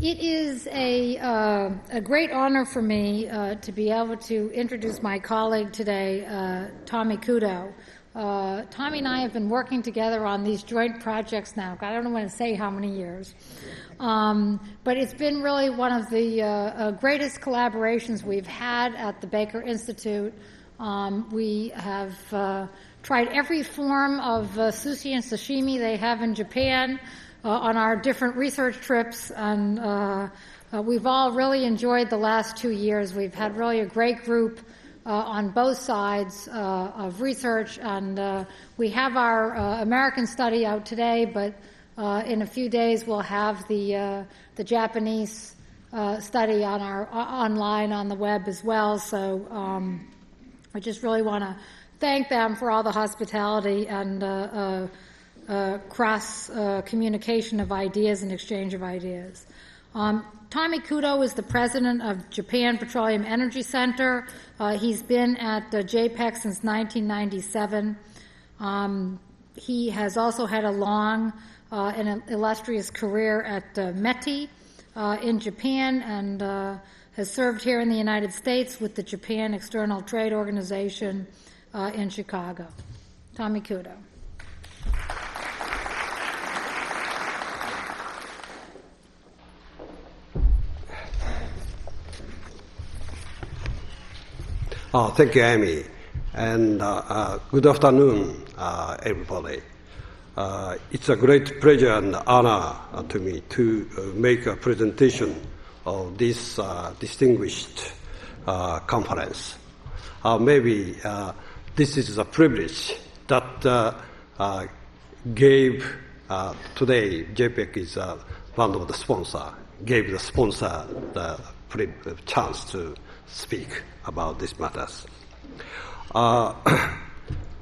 It is a great honor for me to be able to introduce my colleague today, Tommy Kudo. Tommy and I have been working together on these joint projects now. I don't want to say how many years. But it's been really one of the greatest collaborations we've had at the Baker Institute. We have tried every form of sushi and sashimi they have in Japan on our different research trips, and we've all really enjoyed the last 2 years. We've had really a great group on both sides of research, and we have our American study out today, but in a few days we'll have the Japanese study on our online on the web as well. So I just really want to thank them for all the hospitality and cross communication of ideas and exchange of ideas. Tommy Kudo is the president of Japan Petroleum Energy Center. He's been at JPEC since 1997. He has also had a long and illustrious career at METI in Japan, and has served here in the United States with the Japan External Trade Organization in Chicago. Tommy Kudo. Thank you, Amy, and good afternoon, everybody. It's a great pleasure and honor to me to make a presentation of this distinguished conference. Maybe this is a privilege that gave today JPEC is one of the sponsors, gave the sponsor the chance to speak about these matters.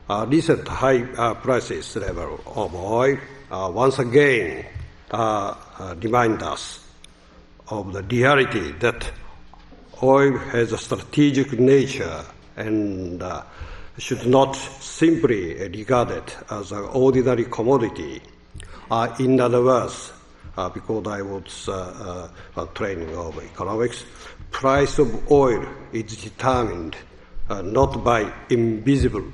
Recent high prices level of oil once again remind us of the reality that oil has a strategic nature and should not simply be regarded as an ordinary commodity. In other words, because I was training of economics, price of oil is determined not by invisible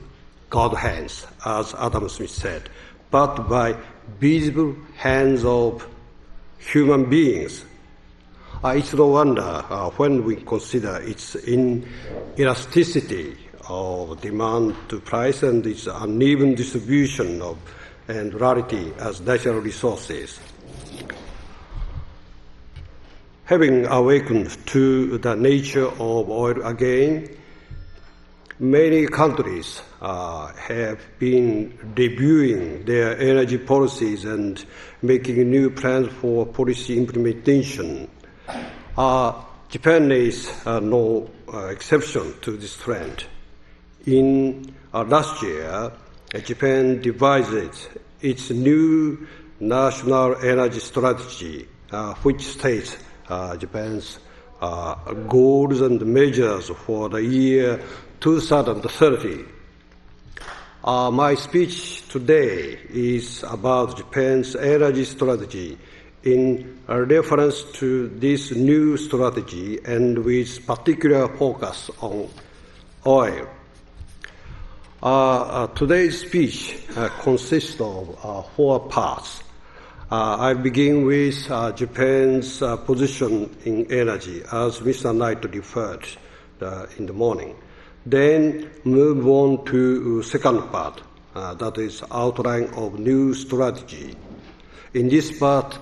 God hands, as Adam Smith said, but by visible hands of human beings. It's no wonder when we consider its inelasticity of demand to price and its uneven distribution of and rarity as natural resources. Having awakened to the nature of oil again, many countries have been reviewing their energy policies and making new plans for policy implementation. Japan is no exception to this trend. In last year, Japan devised its new national energy strategy, which states Japan's goals and measures for the year 2030. My speech today is about Japan's energy strategy in reference to this new strategy and with particular focus on oil. Today's speech consists of 4 parts. I begin with Japan's position in energy, as Mr. Knight referred in the morning. Then move on to second part, that is outline of new strategy. In this part,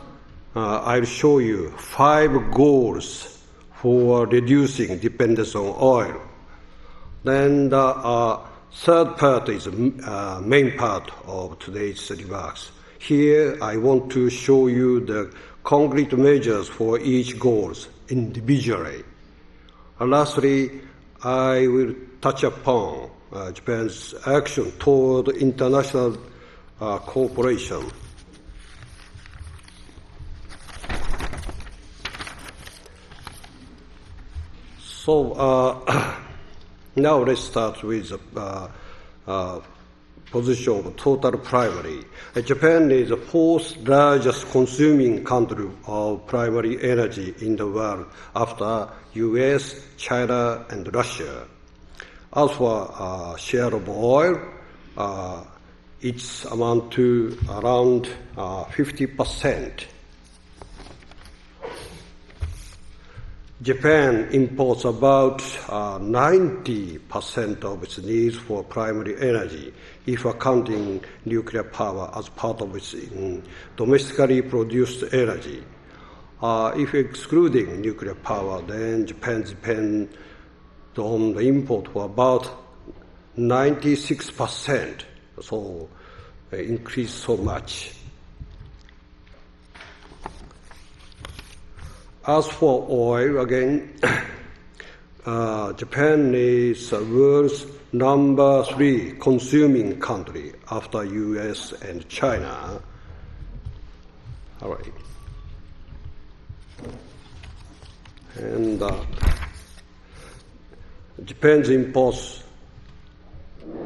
I'll show you 5 goals for reducing dependence on oil. Then the third part is the main part of today's remarks. Here, I want to show you the concrete measures for each goal individually. And lastly, I will touch upon Japan's action toward international cooperation. So now let's start with position of total primary. Japan is the fourth largest consuming country of primary energy in the world after US, China, and Russia. As for share of oil, it's amount to around 50%. Japan imports about 90% of its needs for primary energy, if accounting nuclear power as part of its domestically produced energy. If excluding nuclear power, then Japan depends on the import for about 96%, so increased so much. As for oil, again, Japan is the world's number 3 consuming country after US and China. All right. And Japan imports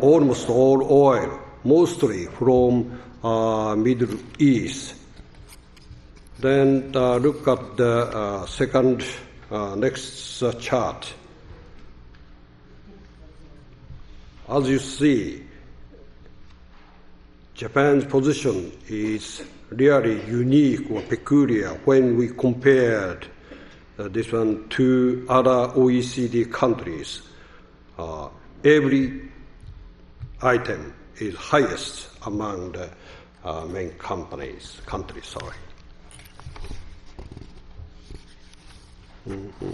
almost all oil, mostly from Middle East. Then look at the second, next chart. As you see, Japan's position is really unique or peculiar when we compared this one to other OECD countries. Every item is highest among the main countries. Mm-hmm.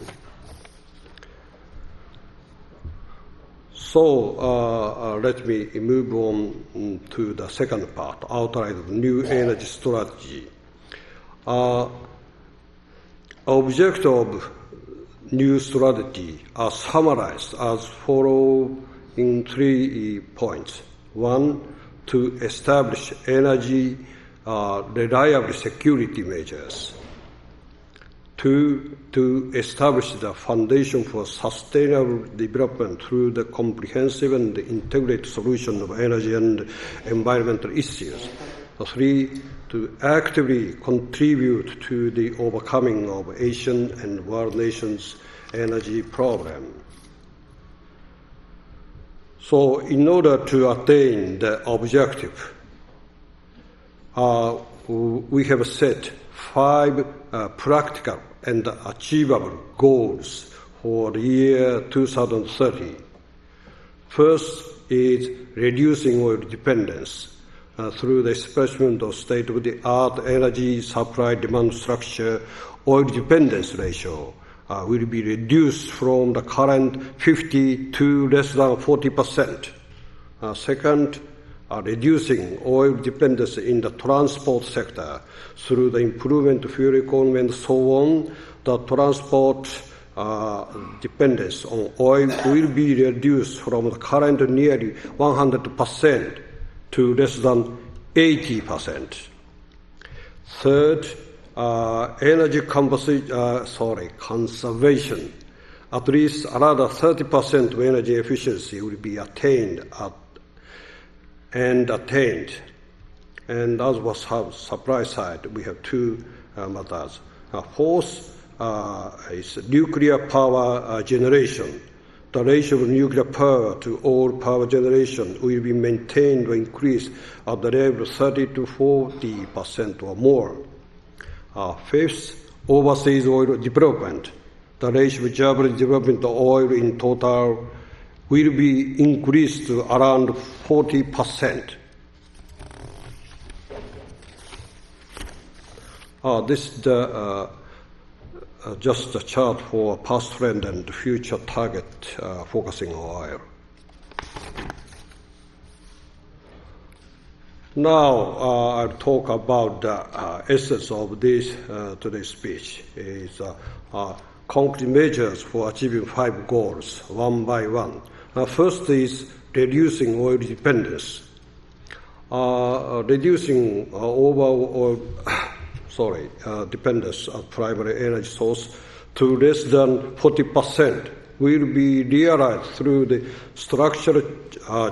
So let me move on to the second part, outline of new energy strategy. Objective of new strategy are summarized as follows in 3 points. 1, to establish energy reliable security measures. 2, to establish the foundation for sustainable development through the comprehensive and integrated solution of energy and environmental issues. 3, to actively contribute to the overcoming of Asian and world nations' energy problem. So in order to attain the objective, we have set 5 practical and achievable goals for the year 2030. First is reducing oil dependence through the establishment of state-of-the-art energy supply-demand structure. Oil dependence ratio will be reduced from the current 50 to less than 40%. Second, reducing oil dependence in the transport sector through the improvement of fuel economy and so on. The transport dependence on oil will be reduced from the current nearly 100% to less than 80%. Third, energy conservation. At least another 30% of energy efficiency will be attained. And as was supply side, we have 2 matters. Fourth is nuclear power generation. The ratio of nuclear power to all power generation will be maintained or increased at the level of 30 to 40% or more. Fifth, overseas oil development. The ratio of Japanese development of oil in total will be increased to around 40%. This is just a chart for past trend and future target focusing on oil. Now I'll talk about the essence of this today's speech. Is concrete measures for achieving 5 goals, one by one. First is reducing oil dependence. Reducing dependence of primary energy source to less than 40% will be realized through the structural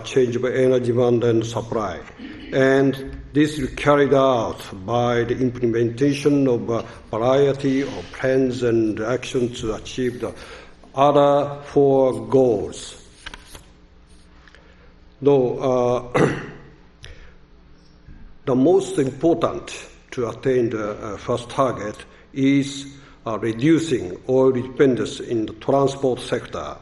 change of energy demand and supply. And this is carried out by the implementation of a variety of plans and actions to achieve the other four goals. Though the most important to attain the first target is reducing oil dependence in the transport sector.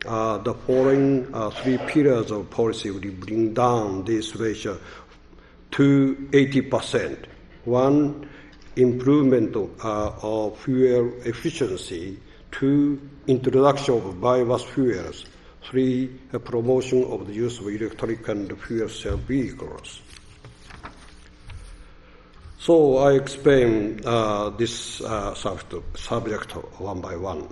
The following three pillars of policy will bring down this ratio to 80%. One, improvement of fuel efficiency. Two, introduction of biomass fuels. Three, promotion of the use of electric and fuel cell vehicles. So I explain this subject one by one.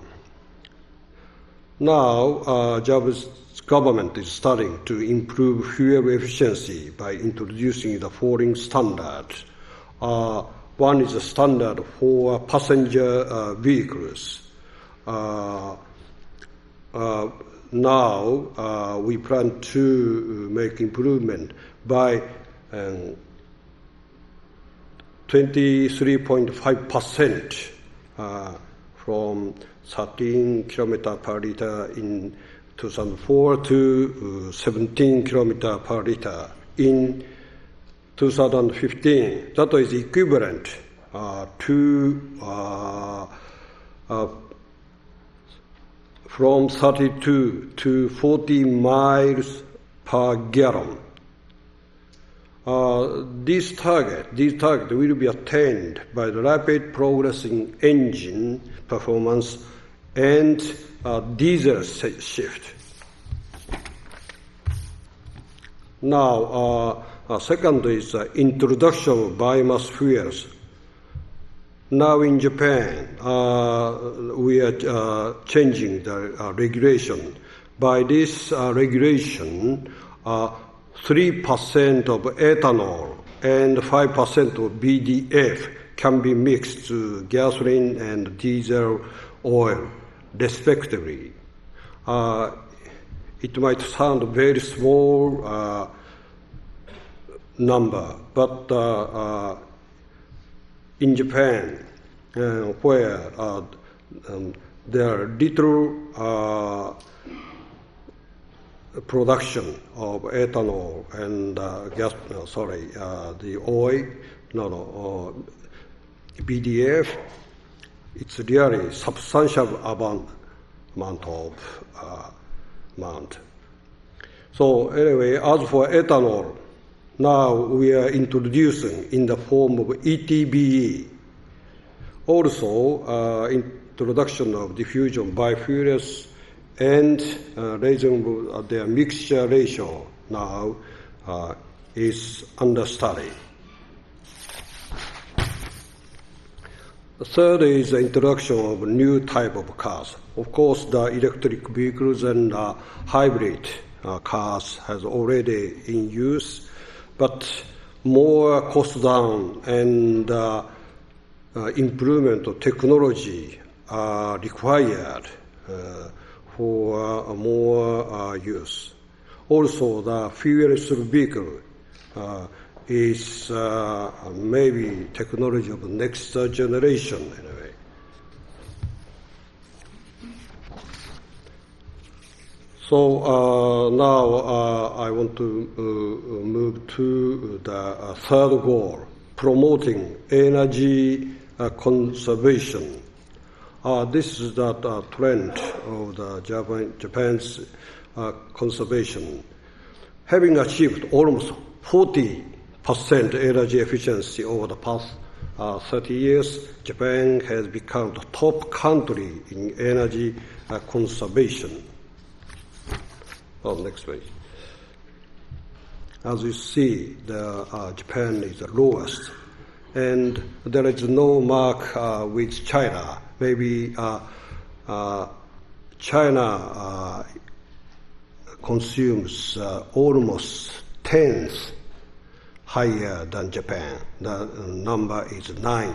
Now, Japanese government is starting to improve fuel efficiency by introducing the following standards. One is a standard for passenger vehicles. Now, we plan to make improvement by 23.5% from 13 km per liter in 2004 to 17 km per liter in 2015. That is equivalent to from 32 to 40 miles per gallon. This target will be attained by the rapid progress in engine performance and diesel shift. Now, second is introduction of biomass fuels. Now in Japan, we are changing the regulation. By this regulation, 3% of ethanol and 5% of BDF can be mixed to gasoline and diesel oil, respectively. It might sound a very small number, but in Japan, where there are little production of ethanol and the oil, BDF, it's really substantial amount of amount. So anyway, as for ethanol, now we are introducing in the form of ETBE. Also, introduction of diffusion biofuels and raising their mixture ratio now is under study. The third is the introduction of a new type of cars. Of course, the electric vehicles and hybrid cars has already in use, but more cost down and improvement of technology are required for more use. Also, the fuel-less vehicle is maybe technology of the next generation anyway. So now I want to move to the third goal, promoting energy conservation. This is the trend of the Japan's conservation. Having achieved almost 40% energy efficiency over the past 30 years, Japan has become the top country in energy conservation. Next page. As you see, Japan is the lowest, and there is no mark with China. Maybe China consumes almost 10th higher than Japan. The number is 9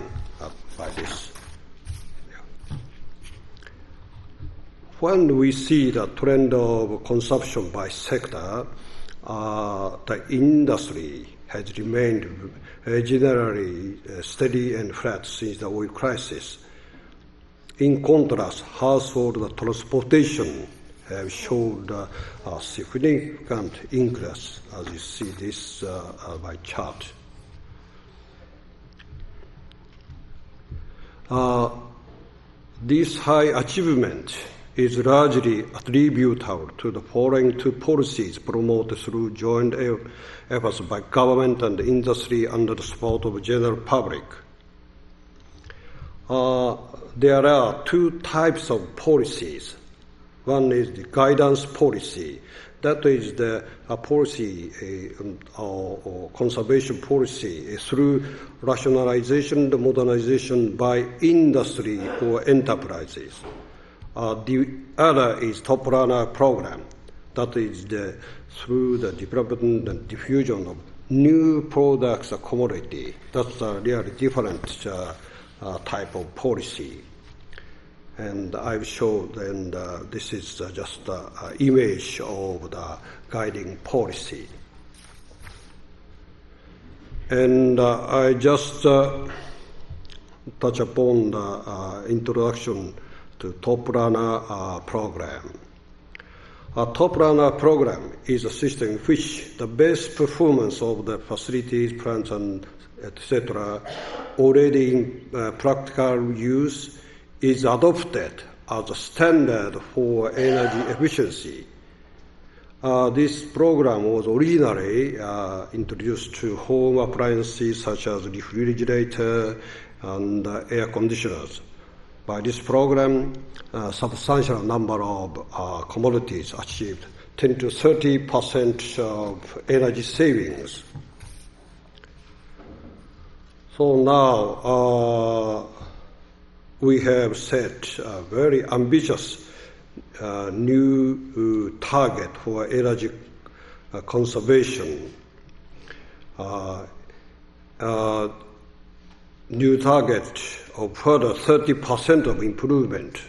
by this. Yeah. when we see the trend of consumption by sector, the industry has remained generally steady and flat since the oil crisis. In contrast, household transportation have showed a significant increase, as you see this by chart. This high achievement is largely attributable to the following two policies promoted through joint efforts by government and industry under the support of the general public. There are two types of policies. One is the guidance policy. That is the policy or conservation policy through rationalization and modernization by industry or enterprises. The other is Top Runner program. That is through the development and diffusion of new products or commodity. That's a really different type of policy. And I've showed, and this is just an image of the guiding policy. And I just touch upon the introduction to Top Runner program. A Top Runner program is a system in which the best performance of the facilities, plants, and etc. already in practical use is adopted as a standard for energy efficiency. This program was originally introduced to home appliances such as refrigerator and air conditioners. By this program, a substantial number of commodities achieved 10 to 30% of energy savings. So now we have set a very ambitious new target for energy conservation. New target of further 30% of improvement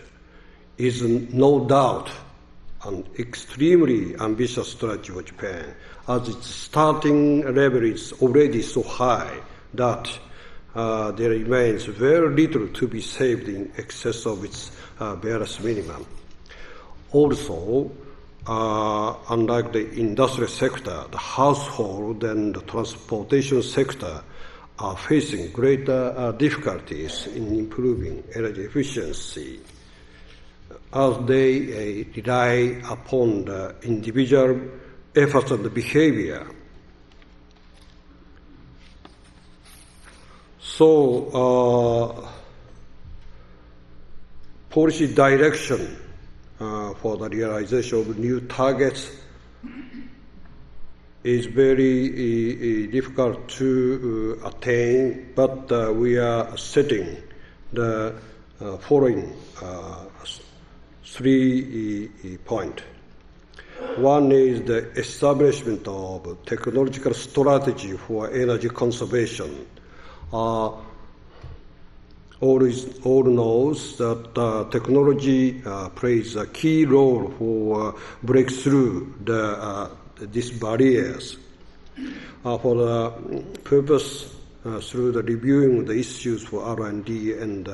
is no doubt an extremely ambitious strategy for Japan, as its starting level is already so high that there remains very little to be saved in excess of its barest minimum. Also, unlike the industrial sector, the household and the transportation sector are facing greater difficulties in improving energy efficiency, as they rely upon the individual efforts and behavior. So, policy direction for the realization of new targets is very difficult to attain, but we are setting the following 3 points. One is the establishment of technological strategy for energy conservation. All knows that technology plays a key role for breakthrough these barriers. For the purpose, through the reviewing the issues for R&D and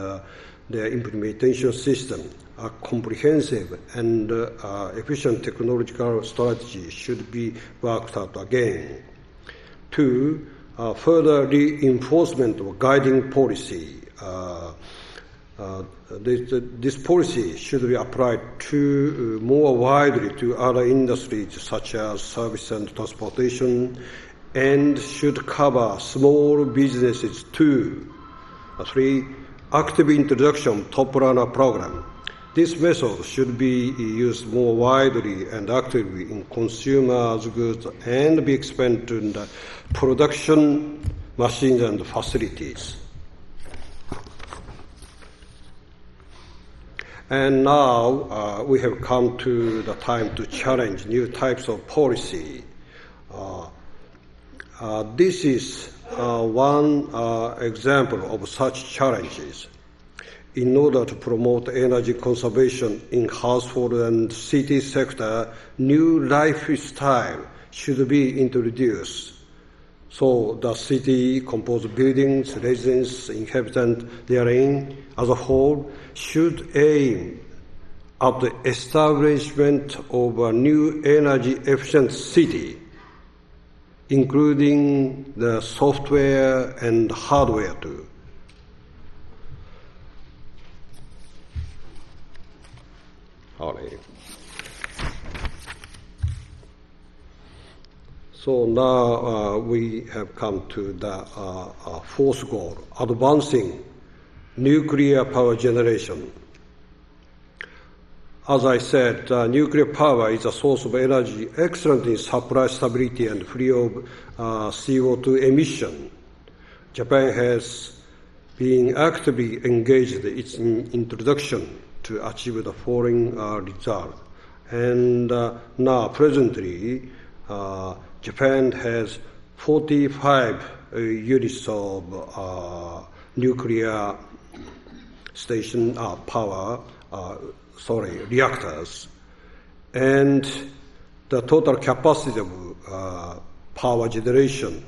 their implementation system, a comprehensive and efficient technological strategy should be worked out again. 2, further reinforcement of guiding policy. This policy should be applied to more widely to other industries such as service and transportation, and should cover small businesses too. 3, active introduction Top Runner program. This method should be used more widely and actively in consumers' goods and be expanded in the production machines and facilities. And now we have come to the time to challenge new types of policy. This is one example of such challenges. in order to promote energy conservation in household and city sector, new lifestyle should be introduced. So the city composed buildings, residents, inhabitants therein as a whole should aim at the establishment of a new energy efficient city, including the software and hardware too. So now we have come to the fourth goal, advancing nuclear power generation. As I said, nuclear power is a source of energy excellent in supply stability and free of CO2 emission. Japan has been actively engaged in its introduction to achieve the following result. And now, presently, Japan has 45 units of nuclear station reactors, and the total capacity of power generation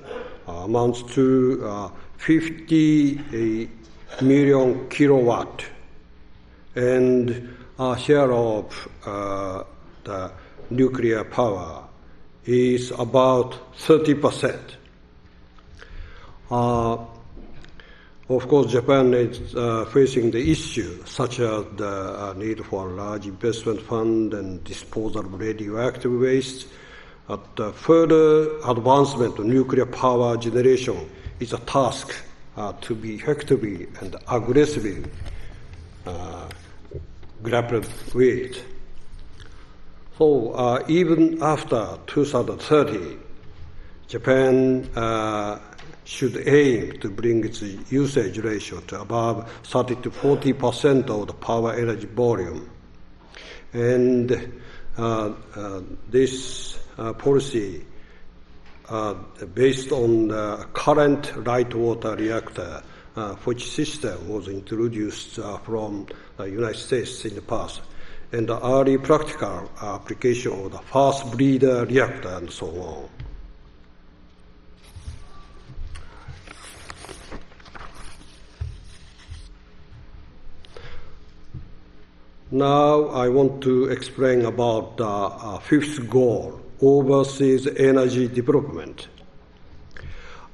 amounts to 50 million kilowatt, and our share of the nuclear power is about 30%. Of course, Japan is facing the issue such as the need for a large investment fund and disposal of radioactive waste. But further advancement of nuclear power generation is a task to be effectively and aggressively grappled with. So even after 2030, Japan should aim to bring its usage ratio to above 30 to 40% of the power energy volume. And this policy, based on the current light water reactor, which system was introduced from the United States in the past, and the early practical application of the fast breeder reactor and so on. Now I want to explain about the fifth goal, overseas energy development.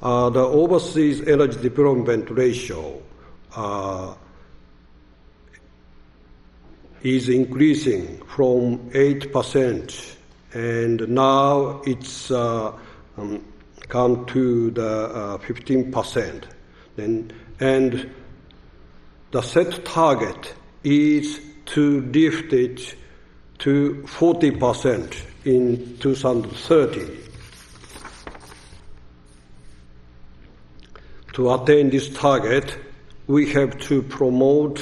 The overseas energy development ratio is increasing from 8%, and now it's come to the 15%. And the set target is to lift it to 40% in 2030. To attain this target, we have to promote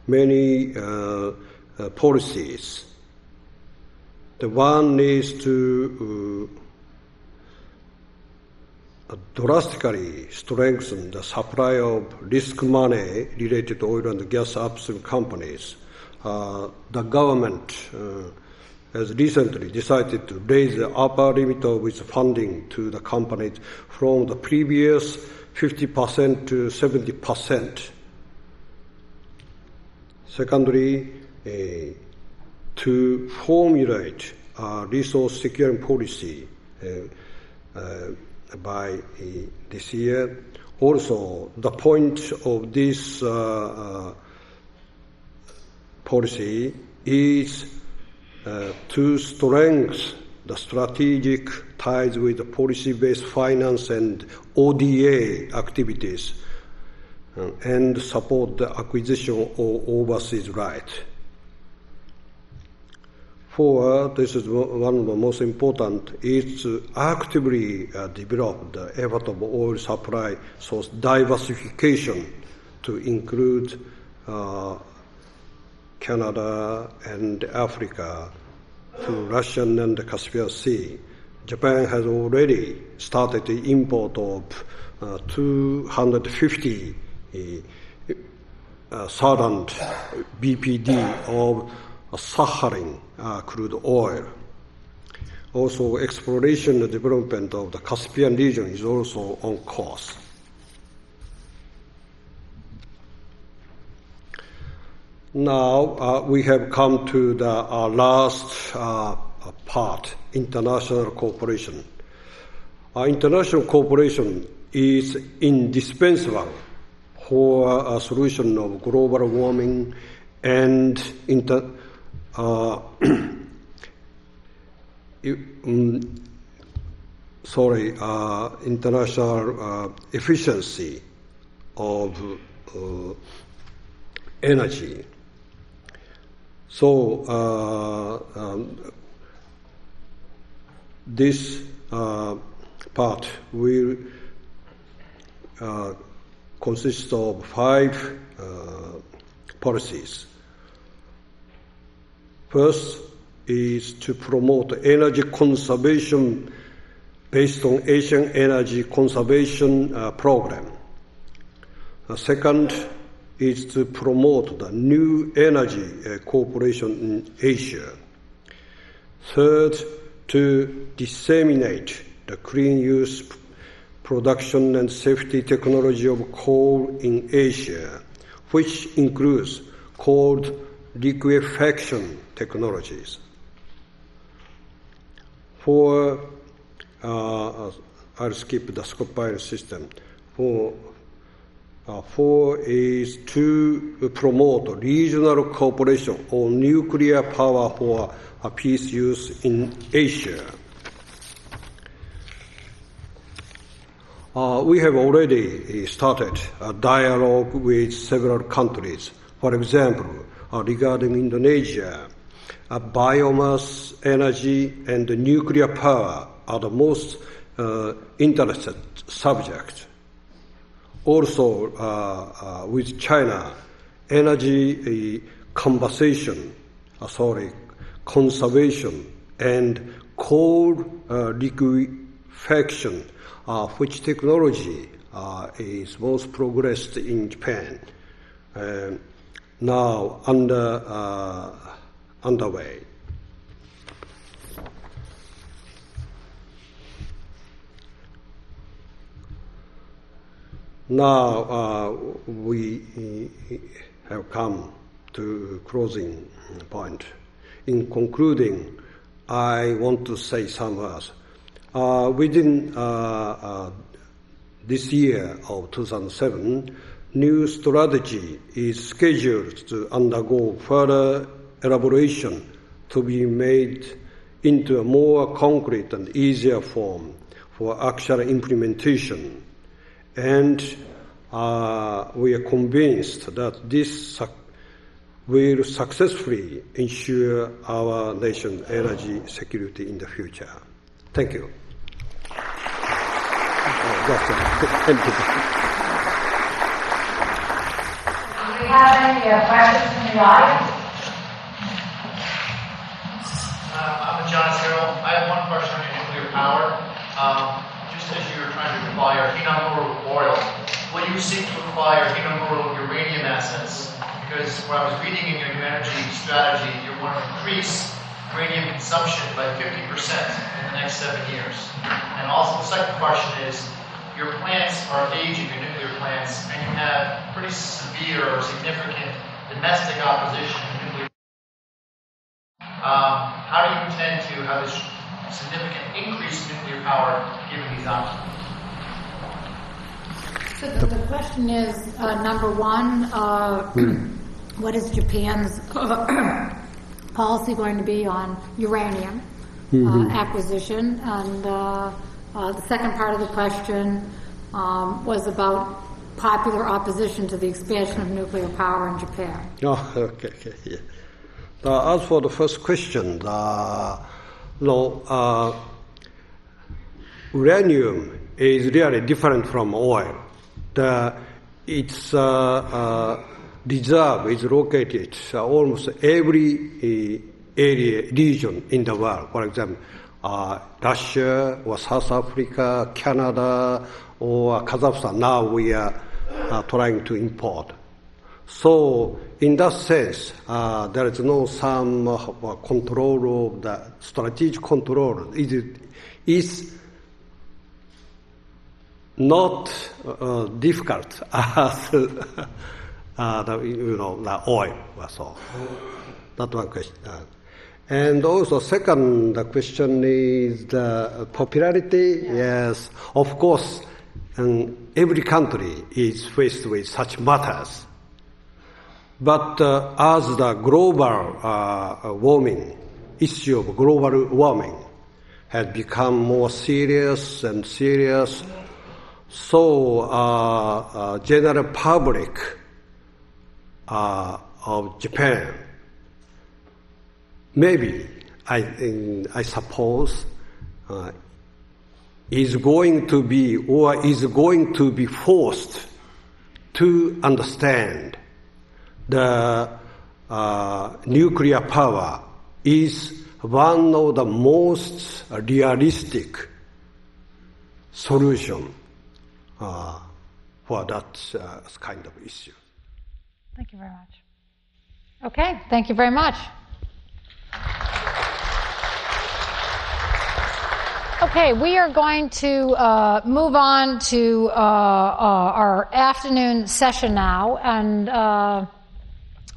many policies. The one is to drastically strengthen the supply of risk money related to oil and gas upstream companies. The government has recently decided to raise the upper limit of its funding to the companies from the previous 50% to 70%. Secondly, to formulate a resource securing policy by this year. Also, the point of this policy is to strengthen the strategic ties with the policy-based finance and ODA activities and support the acquisition of overseas rights. Four, this is one of the most important, is to actively develop the effort of oil supply source diversification to include Canada and Africa to Russian and the Caspian Sea. Japan has already started the import of 250 southern BPD of Sakhalin crude oil. Also, exploration and development of the Caspian region is also on course. Now we have come to the last part, international cooperation. International cooperation is indispensable for a solution of global warming and international efficiency of energy. So this part will consist of 5 policies. First is to promote energy conservation based on Asian Energy Conservation Program. Second is to promote the new energy cooperation in Asia. Third, to disseminate the clean use, production and safety technology of coal in Asia, which includes cold liquefaction technologies. I'll skip the Skopine system. Four is to promote regional cooperation on nuclear power for peace use in Asia. We have already started a dialogue with several countries. For example, regarding Indonesia, biomass energy and nuclear power are the most interested subjects. Also, with China, energy conservation and coal liquefaction, which technology is most progressed in Japan, now underway. Now we have come to closing point. In concluding, I want to say some words. Within this year of 2007, new strategy is scheduled to undergo further elaboration to be made into a more concrete and easier form for actual implementation. And we are convinced that this will successfully ensure our nation's energy security in the future. Thank you. Do we have any questions from the audience? I'm John Cyril. I have one question on nuclear power. Just as you were trying to acquire Hinamura oil, will you seek to acquire Hinamura uranium assets? Because what I was reading in your new energy strategy, you want to increase uranium consumption by 50% in the next 7 years. And also the second question is, your plants are aging, your nuclear plants, and you have pretty severe or significant domestic opposition to nuclear. How do you intend to have this significant increase in nuclear power given these options? So the question is, number one, what is Japan's policy going to be on uranium acquisition? And the second part of the question was about popular opposition to the expansion of nuclear power in Japan. Oh, okay, yeah. As for the first question, uranium is really different from oil. Its reserve is located almost every region in the world. For example, Russia or South Africa, Canada, or Kazakhstan. Now we are trying to import. So in that sense, there is no some control of the strategic control. It is not difficult as the oil. So that one question. And also, second question is the popularity. Yes, of course, every country is faced with such matters. But as the global warming, issue of global warming has become more serious and serious, so general public of Japan, maybe, I suppose, is going to be forced to understand the nuclear power is one of the most realistic solution for that kind of issue. Thank you very much. Okay, thank you very much. Okay, we are going to move on to our afternoon session now, and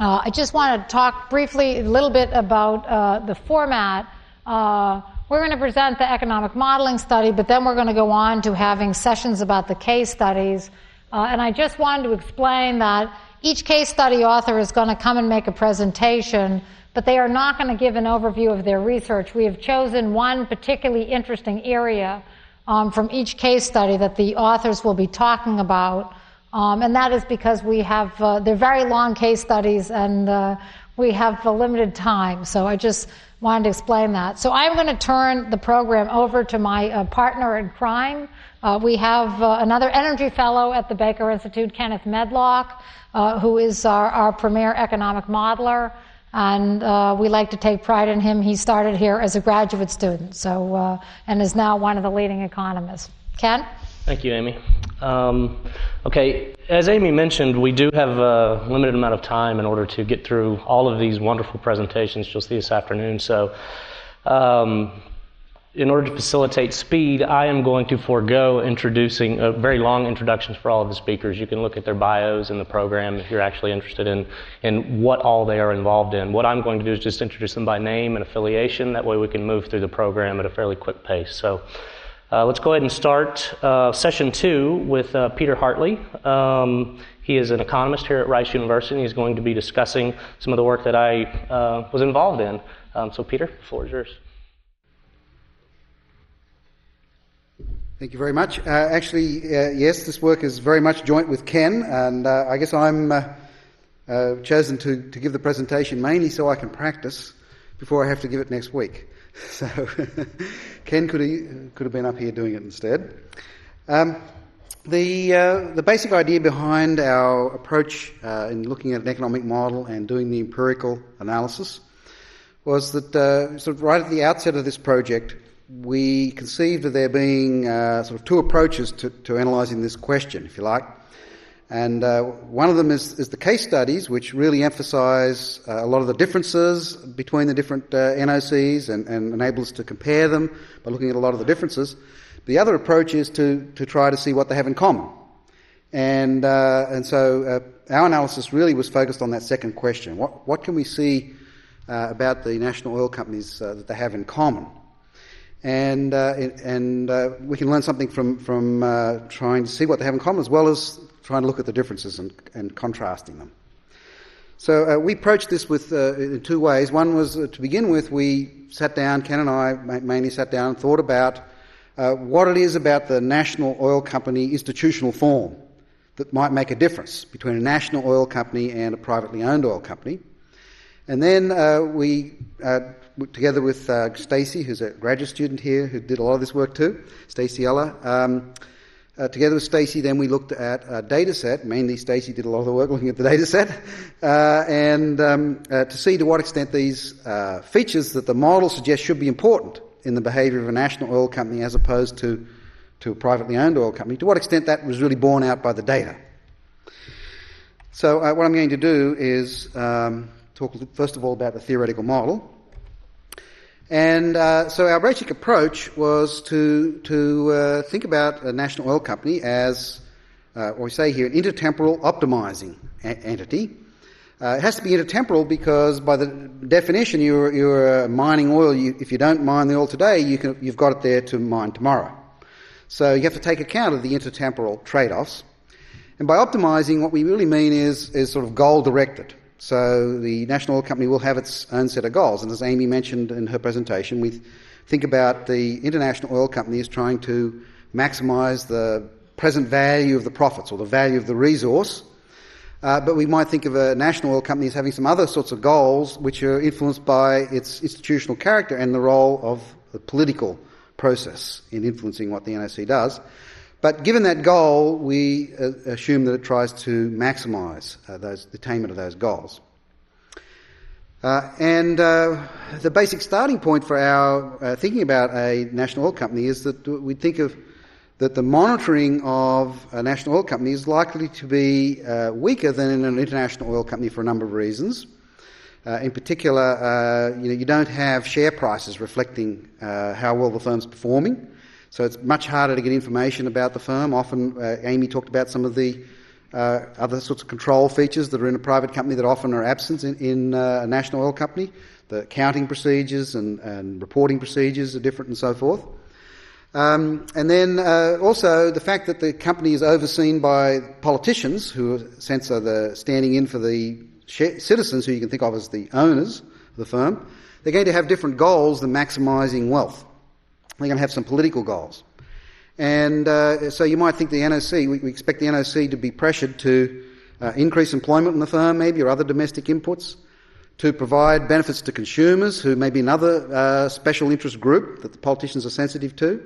I just want to talk briefly a little bit about the format. We're going to present the economic modeling study, but then we're going to go on to having sessions about the case studies. And I just wanted to explain that each case study author is going to come and make a presentation, but they are not going to give an overview of their research. We have chosen one particularly interesting area from each case study that the authors will be talking about, and that is because we have, they're very long case studies, and we have a limited time, so I just wanted to explain that. So I'm going to turn the program over to my partner in crime. We have another energy fellow at the Baker Institute, Kenneth Medlock, who is our premier economic modeler, and we like to take pride in him. He started here as a graduate student, so and is now one of the leading economists. Ken? Thank you, Amy. Okay, as Amy mentioned, we do have a limited amount of time in order to get through all of these wonderful presentations you'll see this afternoon. So in order to facilitate speed, I am going to forego introducing very long introductions for all of the speakers. You can look at their bios in the program if you're actually interested in what all they are involved in. What I'm going to do is just introduce them by name and affiliation. That way we can move through the program at a fairly quick pace. So let's go ahead and start session 2 with Peter Hartley. He is an economist here at Rice University. He's going to be discussing some of the work that I was involved in. So Peter, the floor is yours. Thank you very much. Yes, this work is very much joint with Ken, and I guess I'm chosen to give the presentation mainly so I can practice before I have to give it next week. So Ken could have been up here doing it instead. The basic idea behind our approach in looking at an economic model and doing the empirical analysis was that sort of right at the outset of this project, we conceived of there being sort of two approaches to analysing this question, if you like. And one of them is the case studies, which really emphasise a lot of the differences between the different NOCs and enable us to compare them by looking at a lot of the differences. The other approach is to try to see what they have in common. And so our analysis really was focused on that second question. What can we see about the national oil companies that they have in common? And we can learn something from trying to see what they have in common, as well as trying to look at the differences and contrasting them. So we approached this with in two ways. One was, to begin with, we sat down, Ken and I mainly sat down and thought about what it is about the national oil company institutional form that might make a difference between a national oil company and a privately owned oil company. And then we, together with Stacey, who's a graduate student here, who did a lot of this work too, Stacey Eller, together with Stacey, then we looked at a data set. Mainly Stacey did a lot of the work looking at the data set, and to see to what extent these features that the model suggests should be important in the behaviour of a national oil company as opposed to a privately owned oil company, to what extent that was really borne out by the data. So what I'm going to do is talk first of all about the theoretical model. And so our basic approach was to think about a national oil company as, what we say here, an intertemporal optimizing entity. It has to be intertemporal because, by the definition, you're mining oil. If you don't mine the oil today, you've got it there to mine tomorrow. So you have to take account of the intertemporal trade-offs. And by optimizing, what we really mean is sort of goal-directed. So the national oil company will have its own set of goals. And as Amy mentioned in her presentation, we think about the international oil company as trying to maximise the present value of the profits or the value of the resource. But we might think of a national oil company as having some other sorts of goals which are influenced by its institutional character and the role of the political process in influencing what the NOC does. But given that goal, we assume that it tries to maximise the attainment of those goals. The basic starting point for our thinking about a national oil company is that we think of that the monitoring of a national oil company is likely to be weaker than in an international oil company for a number of reasons. In particular, you don't have share prices reflecting how well the firm's performing. So it's much harder to get information about the firm. Often, Amy talked about some of the other sorts of control features that are in a private company that often are absent in a national oil company. The accounting procedures and reporting procedures are different and so forth. And then also the fact that the company is overseen by politicians who, in a sense, are the standing in for the citizens who you can think of as the owners of the firm. They're going to have different goals than maximising wealth. They're going to have some political goals. And so you might think the NOC, we expect the NOC to be pressured to increase employment in the firm maybe, or other domestic inputs, to provide benefits to consumers who may be another special interest group that the politicians are sensitive to.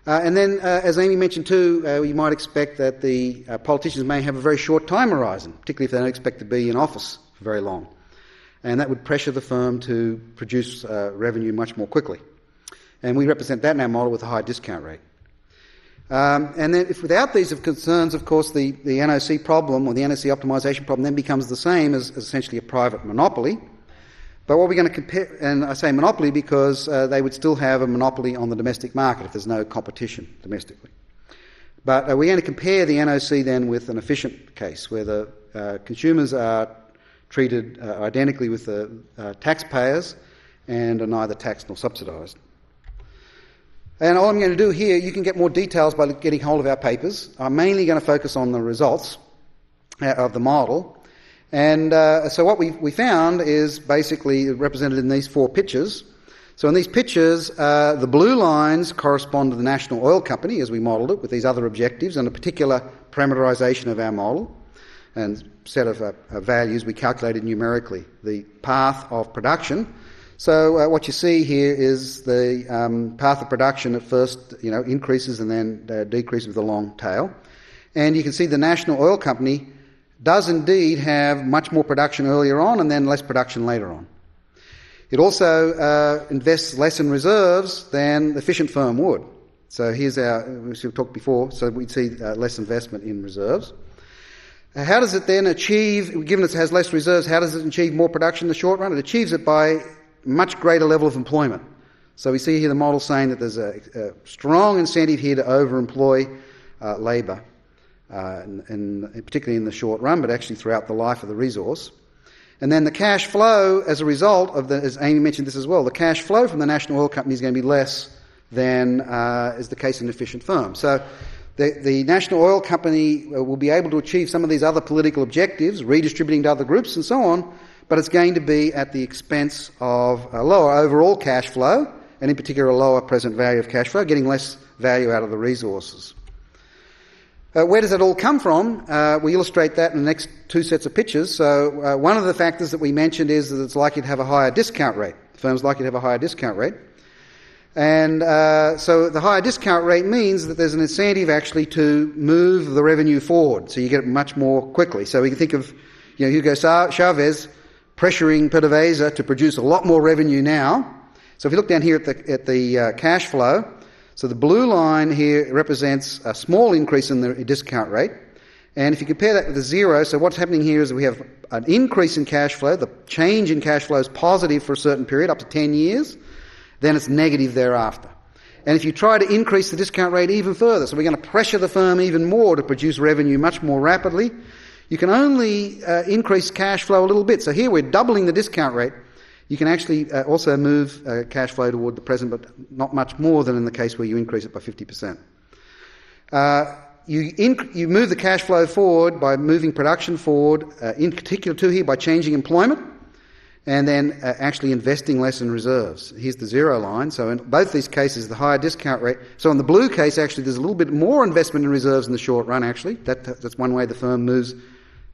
And then, as Amy mentioned too, you might expect that the politicians may have a very short time horizon, particularly if they don't expect to be in office for very long. And that would pressure the firm to produce revenue much more quickly. And we represent that in our model with a high discount rate. And then without these concerns, of course, the NOC problem or the NOC optimisation problem then becomes the same as essentially a private monopoly. But what we're going to compare, and I say monopoly because they would still have a monopoly on the domestic market if there's no competition domestically. But we're going to compare the NOC then with an efficient case where the consumers are treated identically with the taxpayers and are neither taxed nor subsidised. And all I'm going to do here, you can get more details by getting hold of our papers. I'm mainly going to focus on the results of the model. And so what we found is basically represented in these four pictures. So in these pictures, the blue lines correspond to the national oil company as we modelled it with these other objectives and a particular parameterisation of our model and set of values we calculated numerically, the path of production. So what you see here is the path of production at first, increases and then decreases with a long tail. And you can see the national oil company does indeed have much more production earlier on and then less production later on. It also invests less in reserves than the efficient firm would. So here's as we've talked before, so we'd see less investment in reserves. How does it then achieve, given it has less reserves, how does it achieve more production in the short run? It achieves it by much greater level of employment. So we see here the model saying that there's a strong incentive here to overemploy labour, particularly in the short run, but actually throughout the life of the resource. And then the cash flow as a result of as Amy mentioned this as well, the cash flow from the national oil company is going to be less than is the case in an efficient firm. So the national oil company will be able to achieve some of these other political objectives, redistributing to other groups and so on, but it's going to be at the expense of a lower overall cash flow, and in particular a lower present value of cash flow, getting less value out of the resources. Where does that all come from? We illustrate that in the next two sets of pictures. So one of the factors that we mentioned is that it's likely to have a higher discount rate. The firm's likely to have a higher discount rate. And so the higher discount rate means that there's an incentive actually to move the revenue forward, so you get it much more quickly. So we can think of Hugo Chavez pressuring PDVSA to produce a lot more revenue now. So if you look down here at the cash flow, so the blue line here represents a small increase in the discount rate, And if you compare that with the zero, so what's happening here is we have an increase in cash flow. The change in cash flow is positive for a certain period, up to 10 years. Then it's negative thereafter. And if you try to increase the discount rate even further, so we're going to pressure the firm even more to produce revenue much more rapidly, you can only increase cash flow a little bit. So here we're doubling the discount rate. You can actually also move cash flow toward the present, but not much more than in the case where you increase it by 50%. You move the cash flow forward by moving production forward, in particular too here by changing employment, and then actually investing less in reserves. Here's the zero line. So in both these cases, the higher discount rate. So in the blue case, actually, there's a little bit more investment in reserves in the short run, actually. That's one way the firm moves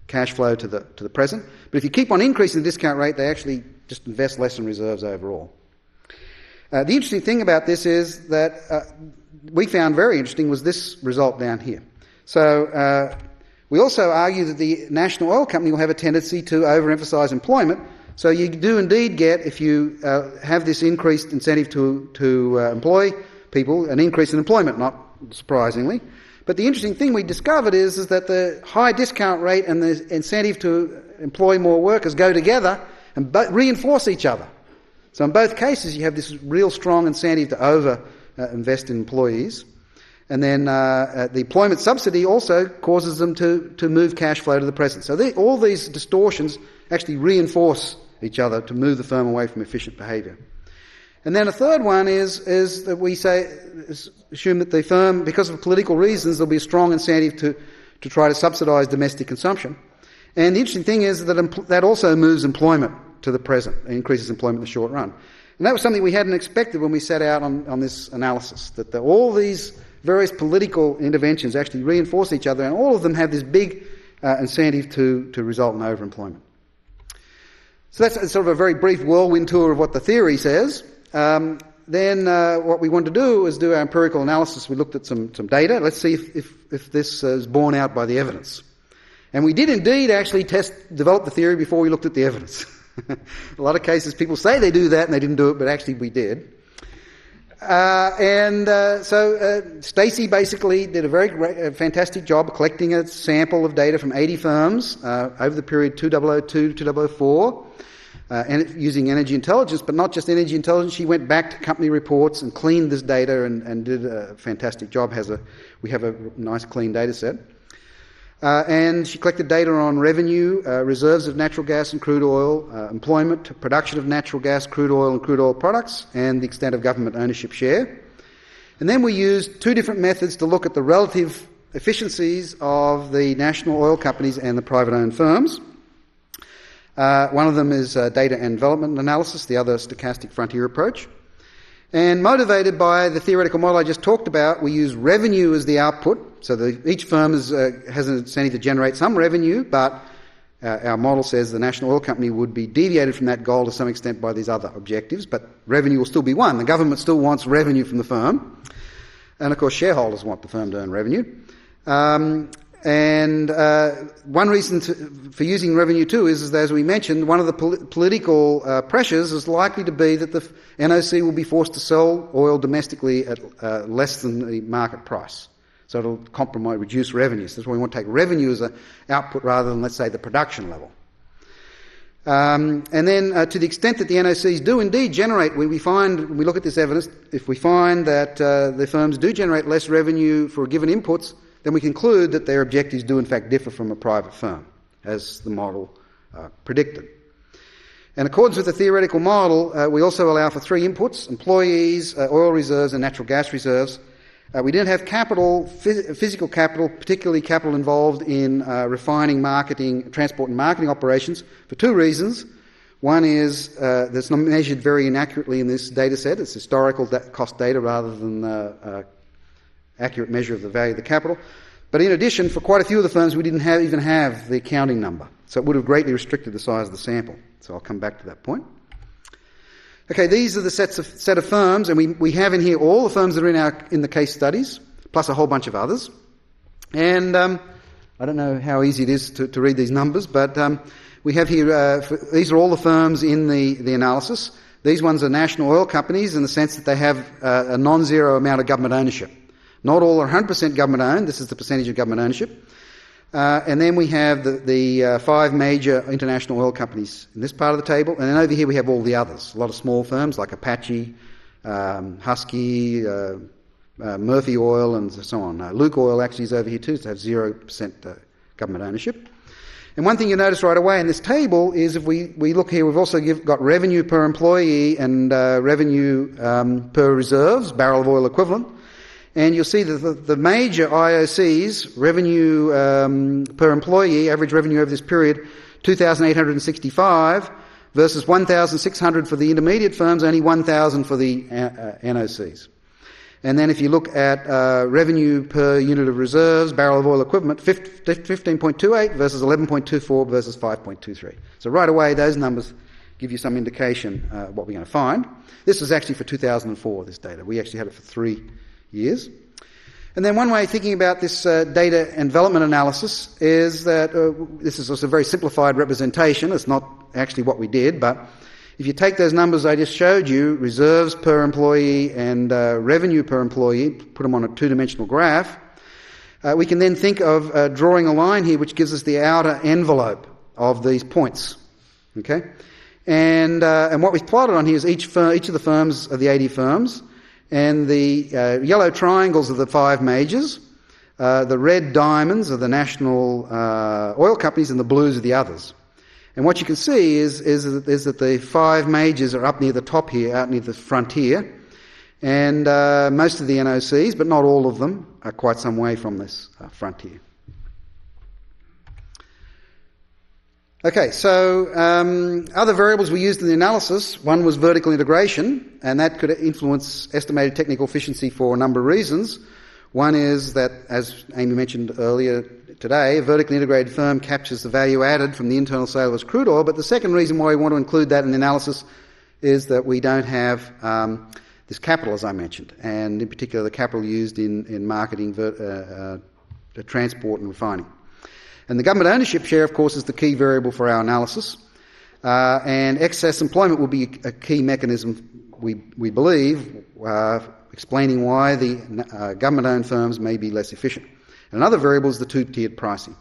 cash flow to the present. But if you keep on increasing the discount rate, they actually just invest less in reserves overall. The interesting thing about this is that we found very interesting was this result down here. So we also argue that the National Oil Company will have a tendency to overemphasise employment. So you do indeed get, if you have this increased incentive to employ people, an increase in employment, not surprisingly. But the interesting thing we discovered is that the high discount rate and the incentive to employ more workers go together and reinforce each other. So in both cases you have this real strong incentive to invest in employees. And then the employment subsidy also causes them to move cash flow to the present. So all these distortions actually reinforce each other to move the firm away from efficient behaviour. And then a third one is that we assume that the firm, because of political reasons, there'll be a strong incentive to try to subsidise domestic consumption. And the interesting thing is that also moves employment to the present, increases employment in the short run. And that was something we hadn't expected when we set out on this analysis, that all these various political interventions actually reinforce each other, and all of them have this big incentive to result in overemployment. So that's sort of a very brief whirlwind tour of what the theory says. Then what we wanted to do is do our empirical analysis. We looked at some data. Let's see if this is borne out by the evidence. And we did indeed actually develop the theory before we looked at the evidence. A lot of cases people say they do that and they didn't do it, but actually we did. So Stacey basically did a very fantastic job collecting a sample of data from 80 firms over the period 2002 to 2004, and using energy intelligence, but not just energy intelligence. She went back to company reports and cleaned this data and did a fantastic job. We have a nice clean data set. And she collected data on revenue, reserves of natural gas and crude oil, employment, production of natural gas, crude oil and crude oil products, and the extent of government ownership share. And then we used two different methods to look at the relative efficiencies of the national oil companies and the private-owned firms. One of them is data and development analysis, the other stochastic frontier approach. And motivated by the theoretical model I just talked about, we use revenue as the output. So each firm has an incentive to generate some revenue, but our model says the National Oil Company would be deviated from that goal to some extent by these other objectives, but revenue will still be one. The government still wants revenue from the firm. And, of course, shareholders want the firm to earn revenue. One reason for using revenue too is that, as we mentioned, one of the political pressures is likely to be that the NOC will be forced to sell oil domestically at less than the market price. So it'll reduce revenues. That's why we want to take revenue as an output rather than, let's say, the production level. And then to the extent that the NOCs do indeed generate, when we look at this evidence, if we find that the firms do generate less revenue for given inputs, then we conclude that their objectives do in fact differ from a private firm, as the model predicted. In accordance with the theoretical model, we also allow for three inputs: employees, oil reserves and natural gas reserves. We didn't have capital, physical capital, particularly capital involved in refining, marketing, transport and marketing operations for two reasons. One is that's not measured very inaccurately in this data set. It's historical cost data rather than accurate measure of the value of the capital. But in addition, for quite a few of the firms, we didn't even have the accounting number. So it would have greatly restricted the size of the sample. So I'll come back to that point. Okay, these are the set of firms, and we have in here all the firms that are in the case studies, plus a whole bunch of others. And I don't know how easy it is to read these numbers, but we have here, these are all the firms in the analysis. These ones are national oil companies in the sense that they have a non-zero amount of government ownership. Not all are 100% government owned. This is the percentage of government ownership. And then we have the 5 major international oil companies in this part of the table. And then over here we have all the others. A lot of small firms like Apache, Husky, Murphy Oil, and so on. Luke Oil actually is over here too, so they have 0% government ownership. And one thing you notice right away in this table is if we look here, we've also got revenue per employee and revenue per reserves, barrel of oil equivalent. And you'll see that the major IOCs, revenue per employee, average revenue over this period, 2,865 versus 1,600 for the intermediate firms, only 1,000 for the NOCs. And then if you look at revenue per unit of reserves, barrel of oil equivalent, 15.28 versus 11.24 versus 5.23. So right away, those numbers give you some indication what we're going to find. This was actually for 2004, this data. We actually had it for 3 years. And then one way of thinking about this data and development analysis is that this is also a very simplified representation. It's not actually what we did, but if you take those numbers I just showed you, reserves per employee and revenue per employee, put them on a 2-dimensional graph, we can then think of drawing a line here which gives us the outer envelope of these points. Okay? And what we've plotted on here is each of the firms of the 80 firms, and the yellow triangles are the 5 majors, the red diamonds are the national oil companies, and the blues are the others. And what you can see is that the 5 majors are up near the top here, out near the frontier, and most of the NOCs, but not all of them, are quite some way from this frontier. Okay, so other variables we used in the analysis, one was vertical integration, and that could influence estimated technical efficiency for a number of reasons. One is that, as Amy mentioned earlier today, a vertically integrated firm captures the value added from the internal sale of its crude oil, but the second reason why we want to include that in the analysis is that we don't have this capital, as I mentioned, and in particular the capital used in marketing, transport and refining. And the government ownership share, of course, is the key variable for our analysis, and excess employment will be a key mechanism, we believe, explaining why the government-owned firms may be less efficient. And another variable is the 2-tiered pricing.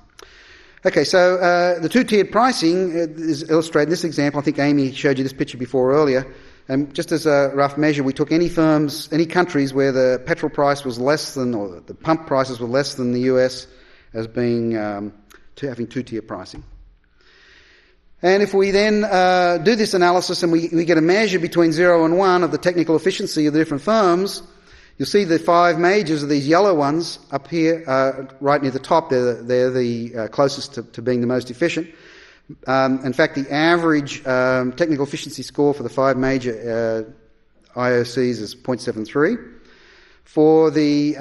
Okay, so the 2-tiered pricing is illustrated in this example. I think Amy showed you this picture before earlier. And just as a rough measure, we took any countries where the petrol price was less than, or the pump prices were less than the US as being having 2-tier pricing. And if we then do this analysis and we get a measure between 0 and 1 of the technical efficiency of the different firms, you'll see the 5 majors of these yellow ones up here, right near the top. They're the closest to being the most efficient. In fact, the average technical efficiency score for the 5 major IOCs is 0.73. For the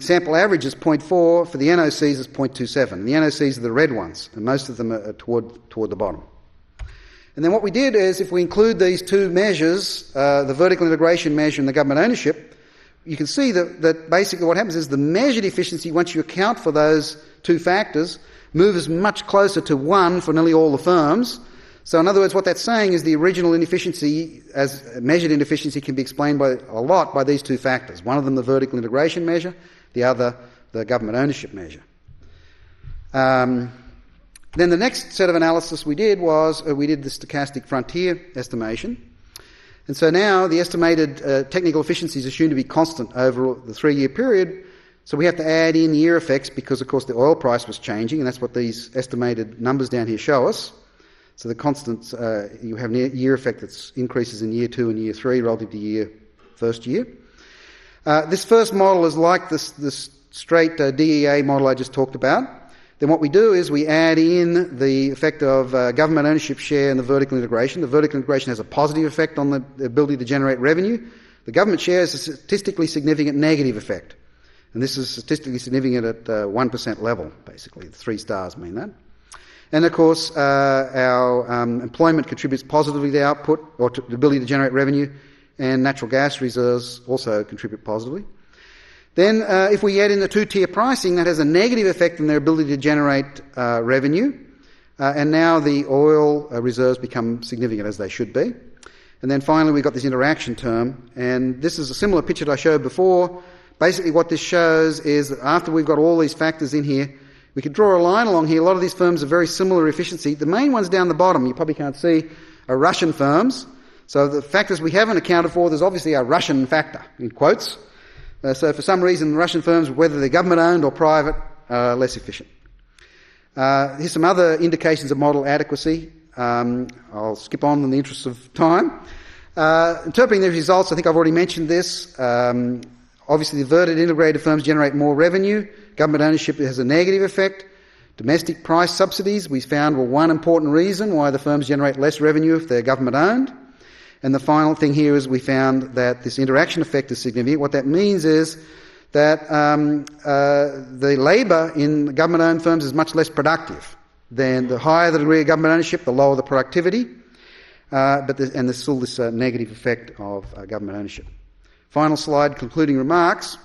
sample average is 0.4. For the NOCs is 0.27. The NOCs are the red ones, and most of them are toward the bottom. And then what we did is, if we include these 2 measures, the vertical integration measure and the government ownership, you can see that basically what happens is the measured efficiency, once you account for those 2 factors, moves much closer to 1 for nearly all the firms. So in other words, what that's saying is the original inefficiency, as measured inefficiency, can be explained by these 2 factors. One of them the vertical integration measure, the other the government ownership measure. Then the next set of analysis we did was we did the stochastic frontier estimation. And so now the estimated technical efficiency is assumed to be constant over the 3-year period. So we have to add in year effects because, of course, the oil price was changing, and that's what these estimated numbers down here show us. So the constants, you have a year effect that increases in year 2 and year 3 relative to first year. This first model is like this straight DEA model I just talked about. Then what we do is we add in the effect of government ownership share and the vertical integration. The vertical integration has a positive effect on the ability to generate revenue. The government share has a statistically significant negative effect. And this is statistically significant at 1% level, basically. The 3 stars mean that. And of course, our employment contributes positively to the output, or to the ability to generate revenue, and natural gas reserves also contribute positively. Then if we add in the 2-tier pricing, that has a negative effect on their ability to generate revenue, and now the oil reserves become significant, as they should be. And then finally we've got this interaction term, and this is a similar picture that I showed before. Basically what this shows is that after we've got all these factors in here, We could draw a line along here. A lot of these firms are very similar efficiency. The main ones down the bottom, you probably can't see, are Russian firms. So the factors we haven't accounted for, there's obviously a Russian factor, in quotes. So for some reason, the Russian firms, whether they're government-owned or private, are less efficient. Here's some other indications of model adequacy. I'll skip on in the interest of time. Interpreting these results, I think I've already mentioned this. Obviously, the verted integrated firms generate more revenue. Government ownership has a negative effect. Domestic price subsidies, we found, were one important reason why the firms generate less revenue if they're government-owned. And the final thing here is we found that this interaction effect is significant. What that means is that the labour in government-owned firms is much less productive. Then the higher the degree of government ownership, the lower the productivity. And there's still this negative effect of government ownership. Final slide, concluding remarks.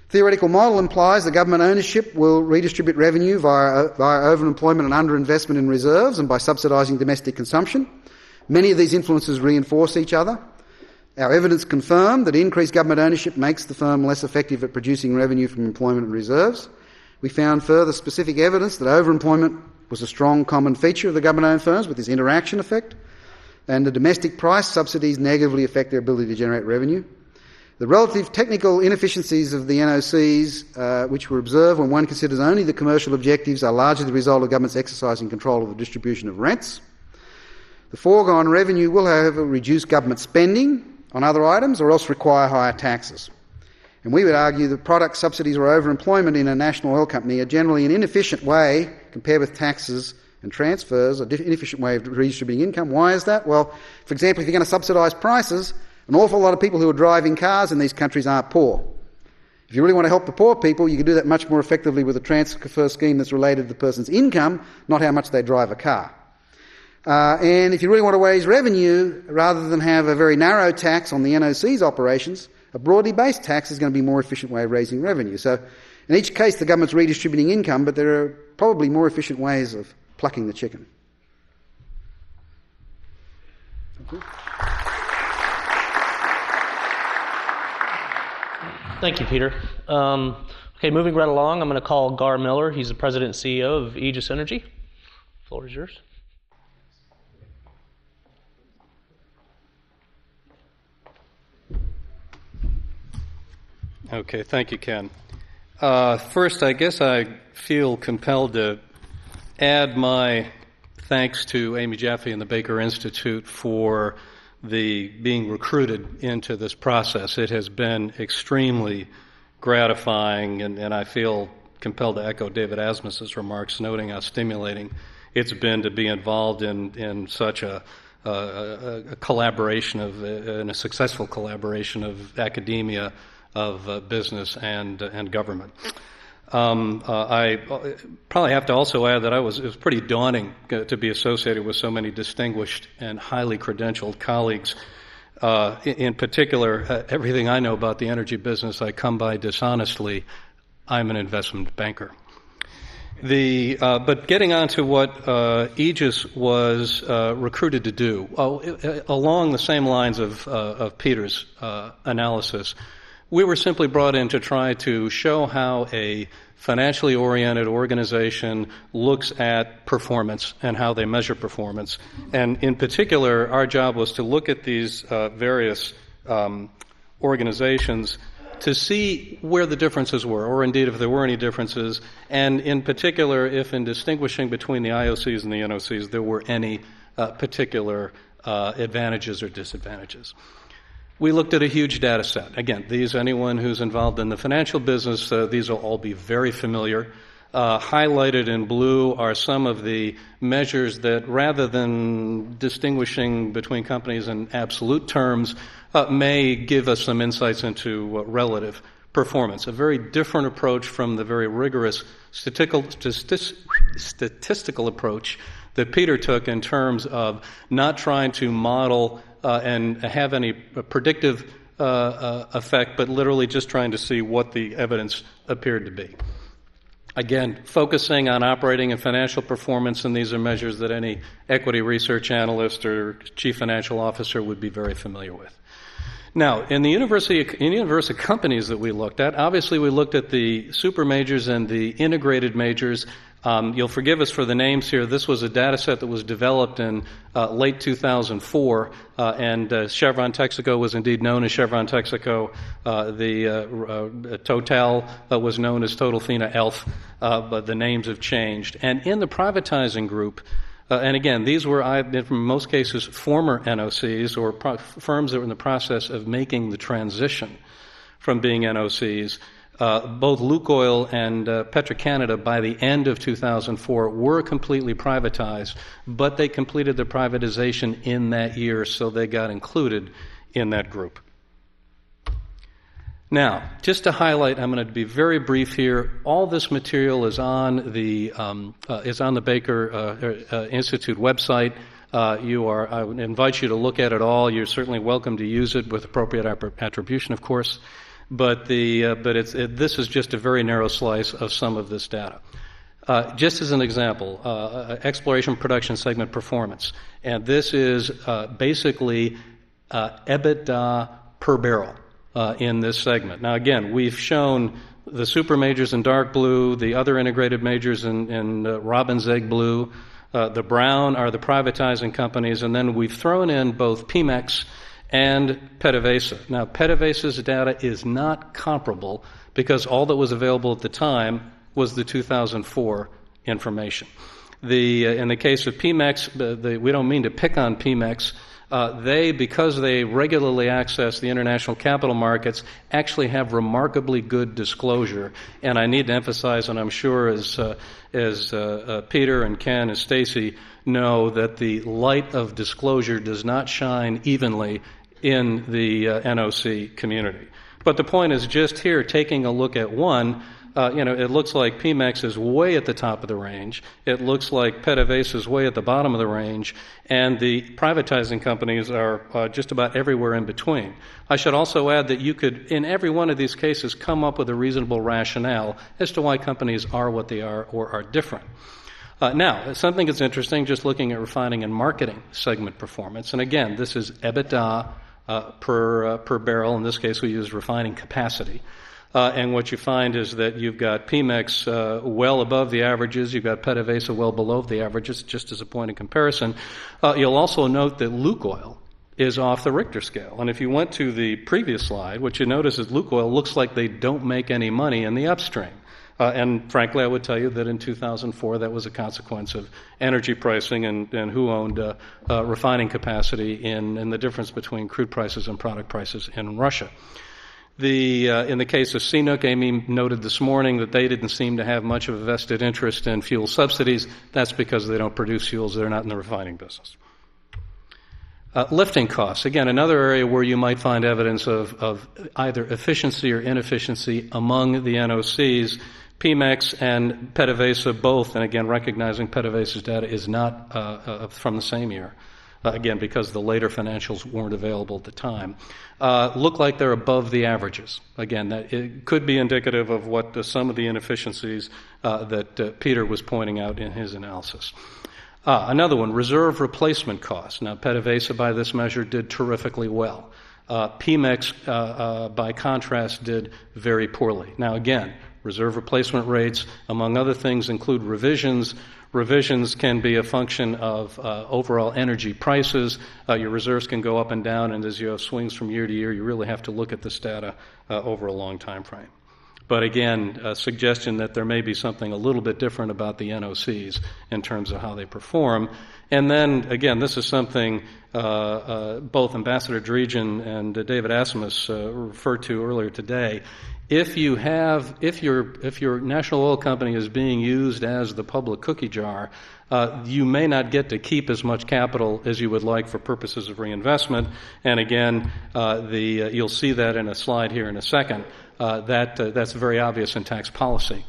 Theoretical model implies that government ownership will redistribute revenue via overemployment and underinvestment in reserves and by subsidising domestic consumption. Many of these influences reinforce each other. Our evidence confirmed that increased government ownership makes the firm less effective at producing revenue from employment and reserves. We found further specific evidence that overemployment was a strong common feature of the government-owned firms with this interaction effect, and the domestic price subsidies negatively affect their ability to generate revenue. The relative technical inefficiencies of the NOCs, which were observed when one considers only the commercial objectives, are largely the result of governments exercising control of the distribution of rents. The foregone revenue will, however, reduce government spending on other items or else require higher taxes. And we would argue that product subsidies or overemployment in a national oil company are generally an inefficient way, compared with taxes and transfers, an inefficient way of redistributing income. Why is that? Well, for example, if you're going to subsidise prices, an awful lot of people who are driving cars in these countries aren't poor. If you really want to help the poor people, you can do that much more effectively with a transfer scheme that's related to the person's income, not how much they drive a car. And if you really want to raise revenue, rather than have a very narrow tax on the NOC's operations, a broadly based tax is going to be a more efficient way of raising revenue. So in each case, the government's redistributing income, but there are probably more efficient ways of plucking the chicken. Thank you, Peter. Okay, moving right along, I'm going to call Gar Miller. He's the president and CEO of Aegis Energy. The floor is yours. Okay, thank you, Ken. First, I guess I feel compelled to add my thanks to Amy Jaffe and the Baker Institute for being recruited into this process. It has been extremely gratifying, and I feel compelled to echo David Asmus's remarks, noting how stimulating it's been to be involved in such a collaboration in a successful collaboration of academia, of business and government. I probably have to also add that it was pretty daunting to be associated with so many distinguished and highly credentialed colleagues. In particular, everything I know about the energy business I come by dishonestly. I'm an investment banker. But getting on to what Aegis was recruited to do, along the same lines of Peter's analysis, we were simply brought in to try to show how a financially oriented organization looks at performance and how they measure performance. And in particular, our job was to look at these various organizations to see where the differences were, or indeed if there were any differences, and in particular if in distinguishing between the IOCs and the NOCs there were any particular advantages or disadvantages. We looked at a huge data set. Again, anyone who's involved in the financial business, these will all be very familiar. Highlighted in blue are some of the measures that, rather than distinguishing between companies in absolute terms, may give us some insights into relative performance. A very different approach from the very rigorous statistical approach that Peter took in terms of not trying to model and have any predictive effect, but literally just trying to see what the evidence appeared to be. Again, focusing on operating and financial performance, and these are measures that any equity research analyst or chief financial officer would be very familiar with. Now, in the universe of companies that we looked at, obviously we looked at the super majors and the integrated majors. You'll forgive us for the names here. This was a data set that was developed in late 2004, and Chevron Texaco was indeed known as Chevron Texaco. Total was known as Total-Fina Elf, but the names have changed. And in the privatizing group, and again, these were, in most cases, former NOCs or firms that were in the process of making the transition from being NOCs. Both Lukoil and Petro-Canada, by the end of 2004, were completely privatized, but they completed their privatization in that year, so they got included in that group. Now, just to highlight, I'm going to be very brief here. All this material is on the Baker Institute website. I would invite you to look at it all. You're certainly welcome to use it with appropriate attribution, of course. But this is just a very narrow slice of some of this data. Just as an example, exploration production segment performance, and this is basically EBITDA per barrel in this segment. Now, again, we've shown the super majors in dark blue, the other integrated majors in robin's egg blue. The brown are the privatizing companies, and then we've thrown in both Pemex and PDVSA. Now, PDVSA's data is not comparable because all that was available at the time was the 2004 information. In the case of Pemex, we don't mean to pick on Pemex. Because they regularly access the international capital markets, actually have remarkably good disclosure. And I need to emphasize, and I'm sure as Peter and Ken and Stacy know, that the light of disclosure does not shine evenly in the NOC community. But the point is just here, taking a look at one, it looks like Pemex is way at the top of the range. It looks like PDVSA is way at the bottom of the range, and the privatizing companies are just about everywhere in between. I should also add that you could, in every one of these cases, come up with a reasonable rationale as to why companies are what they are or are different. Now, something that's interesting, just looking at refining and marketing segment performance, and again, this is EBITDA per barrel. In this case, we use refining capacity. And what you find is that you've got Pemex well above the averages, you've got PDVSA well below the averages, just as a point of comparison. You'll also note that Lukoil is off the Richter scale. And if you went to the previous slide, what you notice is Lukoil looks like they don't make any money in the upstream. And frankly, I would tell you that in 2004, that was a consequence of energy pricing and who owned refining capacity in the difference between crude prices and product prices in Russia. In the case of CNOOC, Amy noted this morning that they didn't seem to have much of a vested interest in fuel subsidies. That's because they don't produce fuels. They're not in the refining business. Lifting costs. Again, another area where you might find evidence of either efficiency or inefficiency among the NOCs. Pemex and PDVSA both, and again, recognizing PDVSA's data is not from the same year. Again, because the later financials weren't available at the time, look like they're above the averages. Again, it could be indicative of what some of the inefficiencies that Peter was pointing out in his analysis. Another one, reserve replacement costs. Now, PDVSA, by this measure, did terrifically well. Pemex, by contrast, did very poorly. Now, again, reserve replacement rates, among other things, include revisions. Revisions can be a function of overall energy prices. Your reserves can go up and down, and as you have swings from year to year, you really have to look at this data over a long time frame. But again, a suggestion that there may be something a little bit different about the NOCs in terms of how they perform. And then, again, this is something both Ambassador Dreegen and David Asmus referred to earlier today. If your national oil company is being used as the public cookie jar, you may not get to keep as much capital as you would like for purposes of reinvestment. And again, you'll see that in a slide here in a second. That's very obvious in tax policy.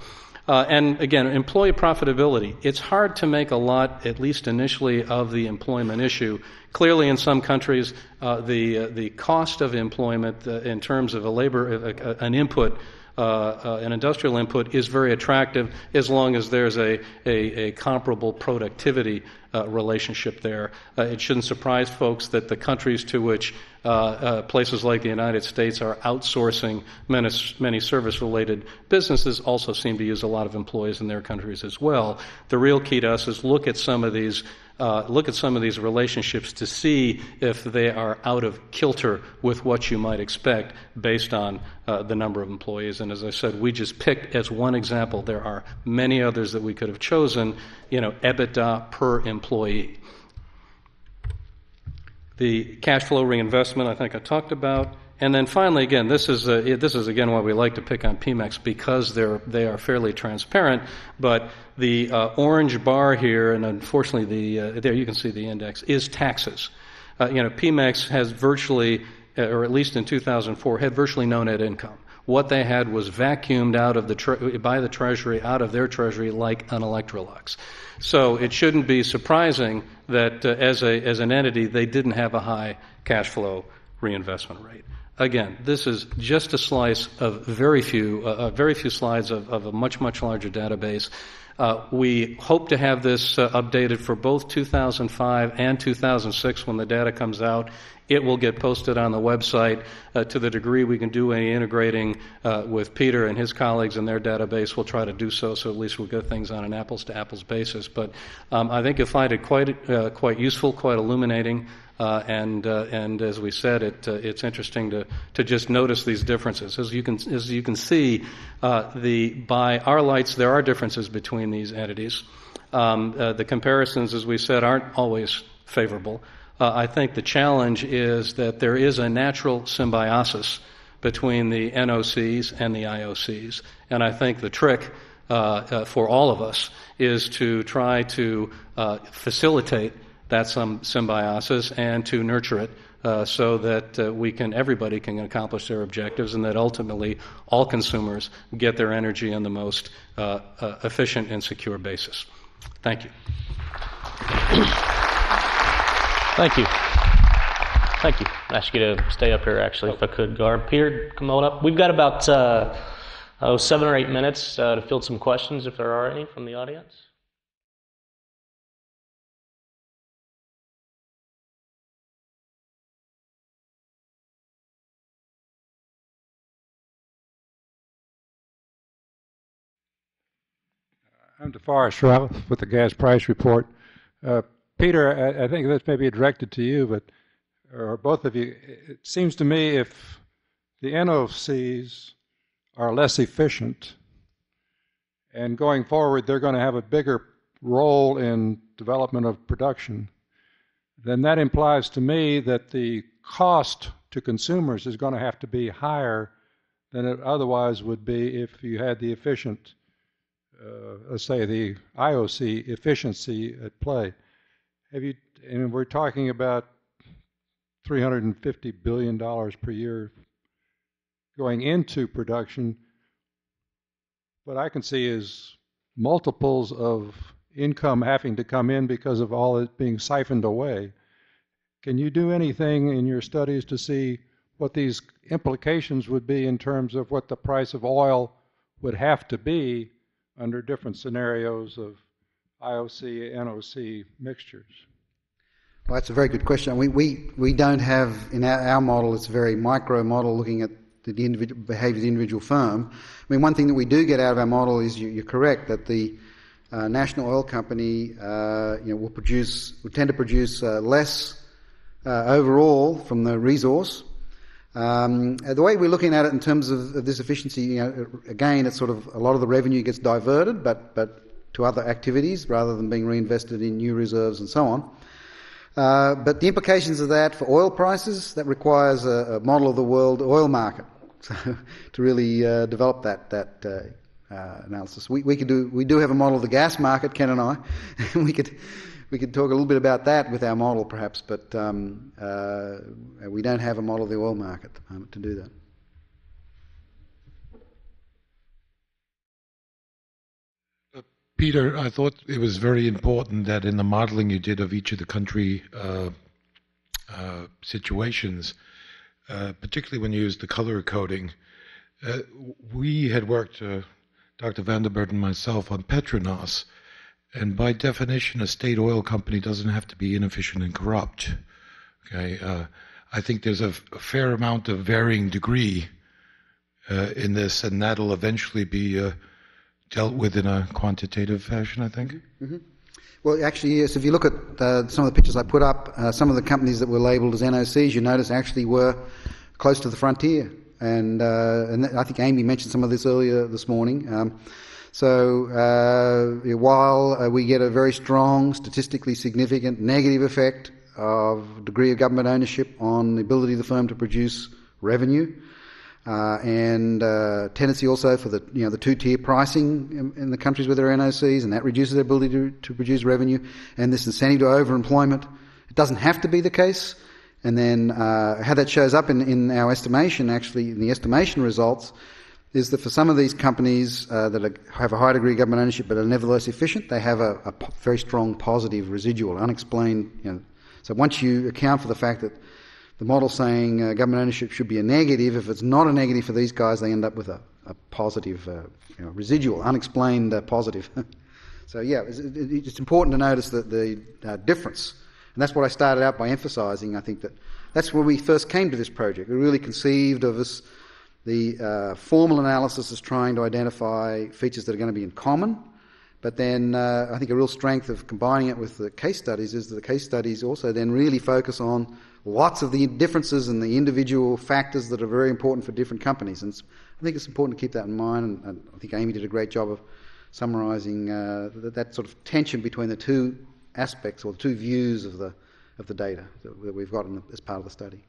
And again, employee profitability. It's hard to make a lot, at least initially, of the employment issue. Clearly, in some countries, the cost of employment in terms of an input an industrial input is very attractive as long as there's a comparable productivity relationship there. It shouldn't surprise folks that the countries to which places like the United States are outsourcing many service-related businesses also seem to use a lot of employees in their countries as well. The real key to us is look at some of these relationships to see if they are out of kilter with what you might expect based on the number of employees. And as I said, we just picked as one example. There are many others that we could have chosen, EBITDA per employee. The cash flow reinvestment, I think I talked about. And then finally, again, this is again why we like to pick on PMEX, because they are fairly transparent. But the orange bar here, and unfortunately there you can see the index, is taxes. PMEX has virtually, or at least in 2004, had virtually no net income. What they had was vacuumed out of by the Treasury, out of their Treasury, like an Electrolux. So it shouldn't be surprising that as an entity, they didn't have a high cash flow reinvestment rate. Again, this is just a slice of very few slides of a much, much larger database. We hope to have this updated for both 2005 and 2006 when the data comes out. It will get posted on the website. To the degree we can do any integrating with Peter and his colleagues in their database, we'll try to do so at least we'll get things on an apples-to-apples basis. But I think you'll find it quite useful, quite illuminating. And as we said, it's interesting to just notice these differences. As you can see, by our lights, there are differences between these entities. The comparisons, as we said, aren't always favorable. I think the challenge is that there is a natural symbiosis between the NOCs and the IOCs, and I think the trick for all of us is to try to facilitate that symbiosis and to nurture it so that everybody can accomplish their objectives, and that ultimately all consumers get their energy on the most efficient and secure basis. Thank you. Thank you. Thank you. I'd ask you to stay up here, actually, if I could, Garb. Peter, come on up. We've got about 7 or 8 minutes to field some questions, if there are any, from the audience. I'm DeForest Ralph with the Gas Price Report. Peter, I think this may be directed to you, or both of you. It seems to me if the NOCs are less efficient, and going forward they're going to have a bigger role in development of production, then that implies to me that the cost to consumers is going to have to be higher than it otherwise would be if you had the efficient, let's say the IOC efficiency at play. And we're talking about $350 billion per year going into production. What I can see is multiples of income having to come in because of all it being siphoned away. Can you do anything in your studies to see what these implications would be in terms of what the price of oil would have to be under different scenarios of IOC, NOC mixtures? Well, that's a very good question. We don't have, in our model, it's a very micro model looking at the individual behaviour of the individual firm. I mean, one thing that we do get out of our model is you're correct that the national oil company will tend to produce less overall from the resource. The way we're looking at it in terms of this efficiency, again, it's sort of a lot of the revenue gets diverted, but to other activities rather than being reinvested in new reserves and so on. But the implications of that for oil prices, that requires a model of the world oil market to really develop that analysis. We do have a model of the gas market, Ken and I. we could talk a little bit about that with our model perhaps, but we don't have a model of the oil market at the moment to do that. Peter, I thought it was very important that in the modeling you did of each of the country situations, particularly when you used the color coding, We had worked, Dr. Vandenberg and myself, on Petronas, and by definition, a state oil company doesn't have to be inefficient and corrupt. Okay, I think there's a fair amount of varying degree in this, and that'll eventually be dealt with in a quantitative fashion, I think. Mm-hmm. Well, actually, yes, if you look at some of the pictures I put up, some of the companies that were labelled as NOCs, you notice actually were close to the frontier. And I think Amy mentioned some of this earlier this morning. While we get a very strong, statistically significant negative effect of degree of government ownership on the ability of the firm to produce revenue, and tendency also for the two-tier pricing in the countries where there are NOCs, and that reduces their ability to produce revenue, and this incentive to overemployment. It doesn't have to be the case. And then how that shows up in our estimation, actually, in the estimation results, is that for some of these companies that have a high degree of government ownership but are nevertheless efficient, they have a very strong positive residual, unexplained. So once you account for the fact that the model saying government ownership should be a negative, if it's not a negative for these guys, they end up with a positive residual, unexplained positive. So yeah, it's important to notice that the difference. And that's what I started out by emphasising. I think that's where we first came to this project. We really conceived of the formal analysis as trying to identify features that are going to be in common. But then I think a real strength of combining it with the case studies is that the case studies also then really focus on lots of the differences and the individual factors that are very important for different companies. And I think it's important to keep that in mind. And I think Amy did a great job of summarising that sort of tension between the two aspects or the two views of the data that we've got as part of the study.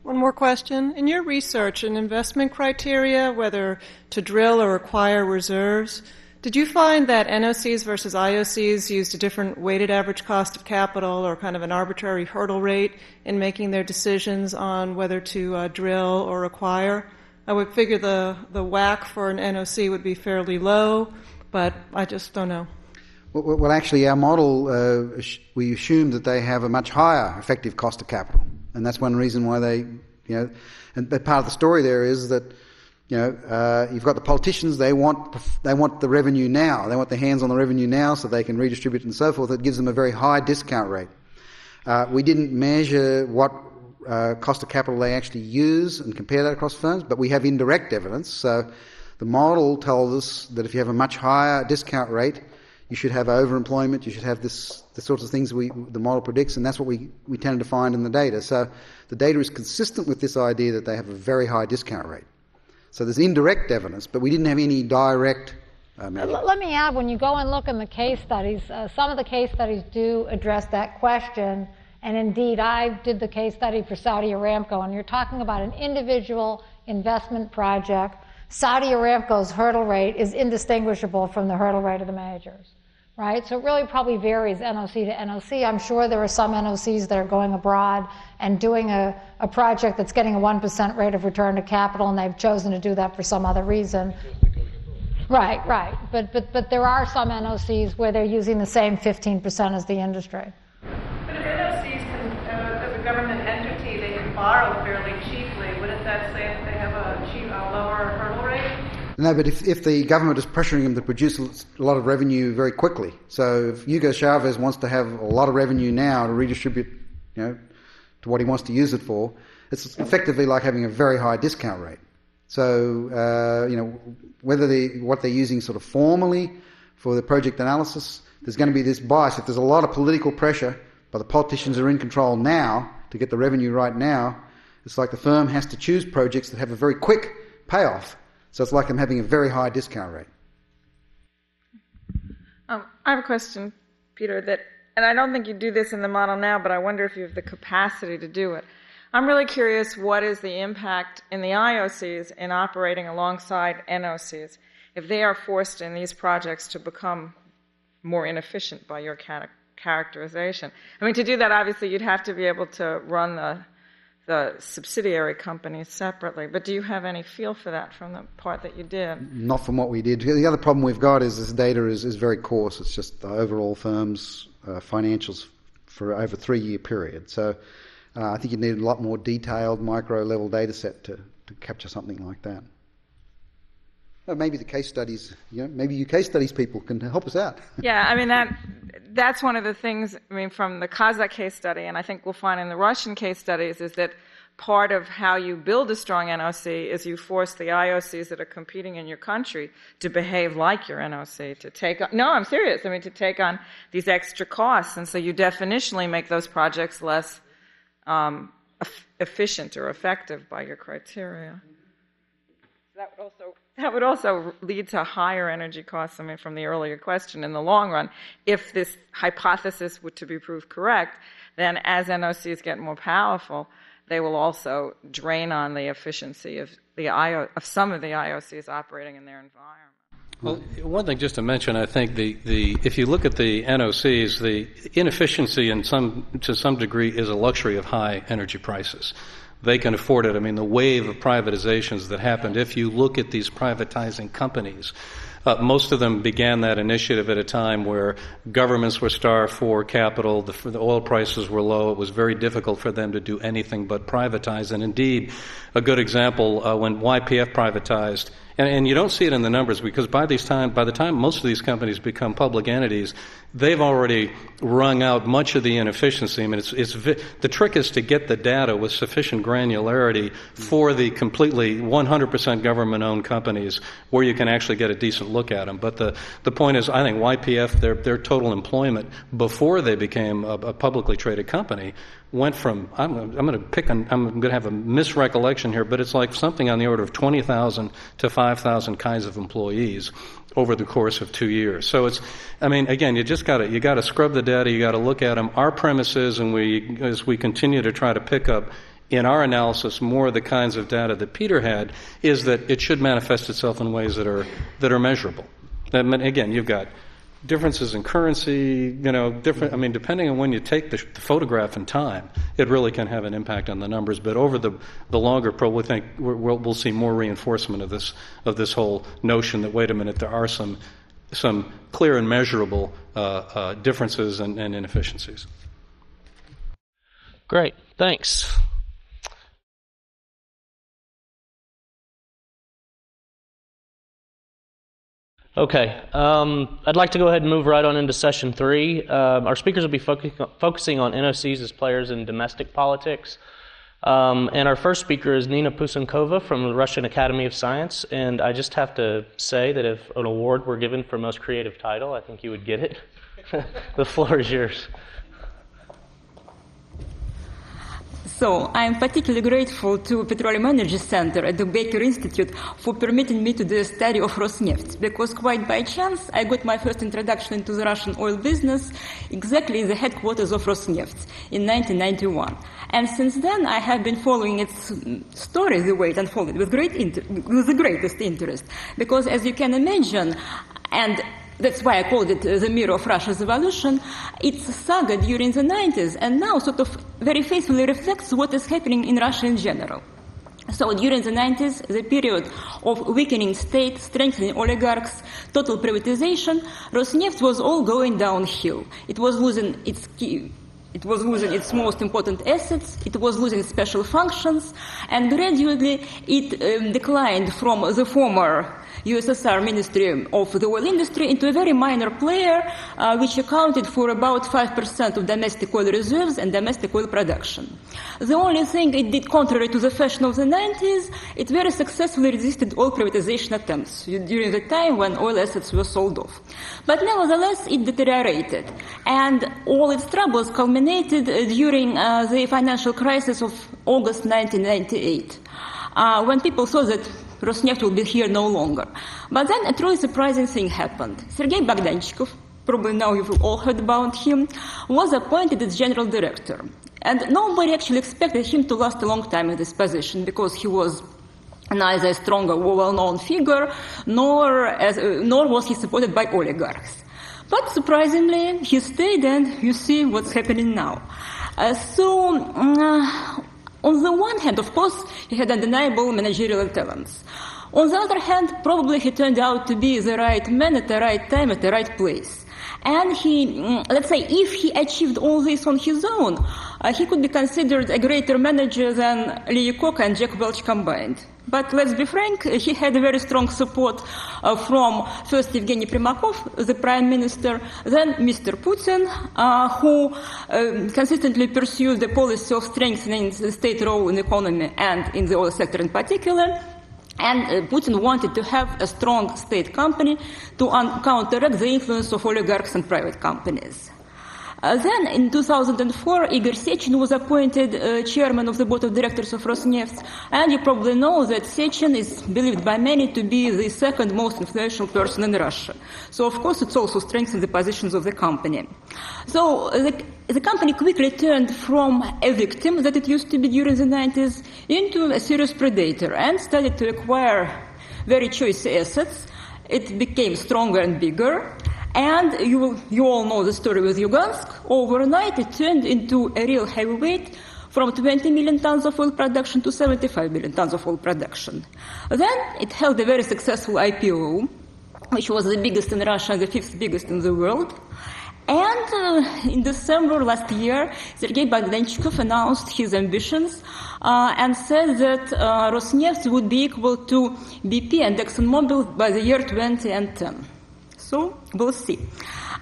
One more question. In your research and investment criteria, whether to drill or acquire reserves, did you find that NOCs versus IOCs used a different weighted average cost of capital or kind of an arbitrary hurdle rate in making their decisions on whether to drill or acquire? I would figure the WACC for an NOC would be fairly low, but I just don't know. Well, actually, our model, we assume that they have a much higher effective cost of capital, and that's one reason why they, but part of the story there is that, you've got the politicians. They want the revenue now. They want their hands on the revenue now, so they can redistribute it and so forth. It gives them a very high discount rate. We didn't measure what cost of capital they actually use and compare that across firms, but we have indirect evidence. So the model tells us that if you have a much higher discount rate, you should have overemployment, you should have the sorts of things the model predicts, and that's what we tended to find in the data. So the data is consistent with this idea that they have a very high discount rate. So there's indirect evidence, but we didn't have any direct measure. Let me add, when you go and look in the case studies, some of the case studies do address that question, and indeed I did the case study for Saudi Aramco, and you're talking about an individual investment project. Saudi Aramco's hurdle rate is indistinguishable from the hurdle rate of the majors. Right? So it really probably varies NOC to NOC. I'm sure there are some NOCs that are going abroad and doing a project that's getting a 1% rate of return to capital, and they've chosen to do that for some other reason. Right. But there are some NOCs where they're using the same 15% as the industry. But if NOCs as a government entity, they can borrow fairly cheaply, wouldn't that say that they have a lower hurdle rate? No, but if the government is pressuring them to produce a lot of revenue very quickly, so if Hugo Chavez wants to have a lot of revenue now to redistribute, to what he wants to use it for, it's effectively like having a very high discount rate. So, whether what they're using sort of formally for the project analysis, there's going to be this bias. If there's a lot of political pressure, but the politicians are in control now to get the revenue right now, it's like the firm has to choose projects that have a very quick payoff. So it's like I'm having a very high discount rate. I have a question, Peter, and I don't think you do this in the model now, but I wonder if you have the capacity to do it. I'm really curious, what is the impact in the IOCs in operating alongside NOCs if they are forced in these projects to become more inefficient by your characterization? I mean, to do that, obviously, you'd have to be able to run the subsidiary companies separately. But do you have any feel for that from the part that you did? Not from what we did. The other problem we've got is this data is very coarse. It's just the overall firm's financials for over a 3-year period. So I think you need a lot more detailed micro-level data set to to capture something like that. Maybe the case studies, maybe you case studies people can help us out. Yeah, I mean, that's one of the things, from the Kazakh case study, and I think we'll find in the Russian case studies, is that part of how you build a strong NOC is you force the IOCs that are competing in your country to behave like your NOC, to take on, no, I'm serious, to take on these extra costs, and so you definitionally make those projects less efficient or effective by your criteria. That would also lead to higher energy costs, from the earlier question in the long run. If this hypothesis were to be proved correct, then as NOCs get more powerful, they will also drain on the efficiency of some of the IOCs operating in their environment. Well, one thing just to mention, I think if you look at the NOCs, the inefficiency to some degree is a luxury of high energy prices. They can afford it. The wave of privatizations that happened, if you look at these privatizing companies, most of them began that initiative at a time where governments were starved for capital, the oil prices were low, it was very difficult for them to do anything but privatize. And indeed, a good example, when YPF privatized, and you don't see it in the numbers because by the time most of these companies become public entities, they've already wrung out much of the inefficiency. The trick is to get the data with sufficient granularity for the completely 100% government-owned companies where you can actually get a decent look at them. But the point is, I think YPF, their total employment before they became a publicly traded company went from, I'm going to have a misrecollection here, but it's like something on the order of 20,000 to 5,000 kinds of employees over the course of 2 years. So again, you got to scrub the data, you got to look at them. Our premise is, as we continue to try to pick up in our analysis more of the kinds of data that Peter had, is that it should manifest itself in ways that are measurable. Again, you've got differences in currency, depending on when you take the photograph in time, it really can have an impact on the numbers. But over the longer we think we'll see more reinforcement of this whole notion that, wait a minute, there are some clear and measurable differences and inefficiencies. Great, thanks. Okay, I'd like to go ahead and move right on into session 3. Our speakers will be focusing on NOCs as players in domestic politics. And our first speaker is Nina Pusenkova from the Russian Academy of Science. And I just have to say that if an award were given for most creative title, I think you would get it. The floor is yours. So I am particularly grateful to Petroleum Energy Center at the Baker Institute for permitting me to do a study of Rosneft, because quite by chance I got my first introduction into the Russian oil business exactly in the headquarters of Rosneft in 1991. And since then I have been following its story, the way it unfolded, with the greatest interest, because as you can imagine, and that's why I called it the mirror of Russia's evolution, its saga during the 90s and now sort of very faithfully reflects what is happening in Russia in general. So during the 90s, the period of weakening state, strengthening oligarchs, total privatization, Rosneft was all going downhill. It was losing its most important assets, it was losing special functions, and gradually it declined from the former USSR Ministry of the Oil Industry into a very minor player, which accounted for about 5% of domestic oil reserves and domestic oil production. The only thing it did contrary to the fashion of the 90s, it very successfully resisted all privatization attempts during the time when oil assets were sold off. But nevertheless, it deteriorated, and all its troubles culminated during the financial crisis of August 1998, when people saw that Rosneft will be here no longer. But then a truly surprising thing happened. Sergei Bogdanchikov, probably now you've all heard about him, was appointed as general director. And nobody actually expected him to last a long time in this position, because he was neither a strong or well-known figure, nor was he supported by oligarchs. But surprisingly, he stayed, and you see what's happening now. On the one hand, of course, he had undeniable managerial talents. On the other hand, probably he turned out to be the right man at the right time at the right place. And let's say, if he achieved all this on his own, he could be considered a greater manager than Lee Iacocca and Jack Welch combined. But let's be frank, he had a very strong support from first Evgeny Primakov, the prime minister, then Mr. Putin, who consistently pursued the policy of strengthening the state role in the economy and in the oil sector in particular. And Putin wanted to have a strong state company to counteract the influence of oligarchs and private companies. Then, in 2004, Igor Sechin was appointed chairman of the board of directors of Rosneft, and you probably know that Sechin is believed by many to be the second most influential person in Russia. So, of course, it's also strengthened the positions of the company. So, the company quickly turned from a victim that it used to be during the 90s into a serious predator and started to acquire very choice assets. It became stronger and bigger. And you all know the story with Lugansk. Overnight, it turned into a real heavyweight from 20 million tons of oil production to 75 million tons of oil production. Then it held a very successful IPO, which was the biggest in Russia and the fifth biggest in the world. And in December last year, Sergei Bogdanchikov announced his ambitions and said that Rosneft would be equal to BP and ExxonMobil by the year 2010. So we'll see.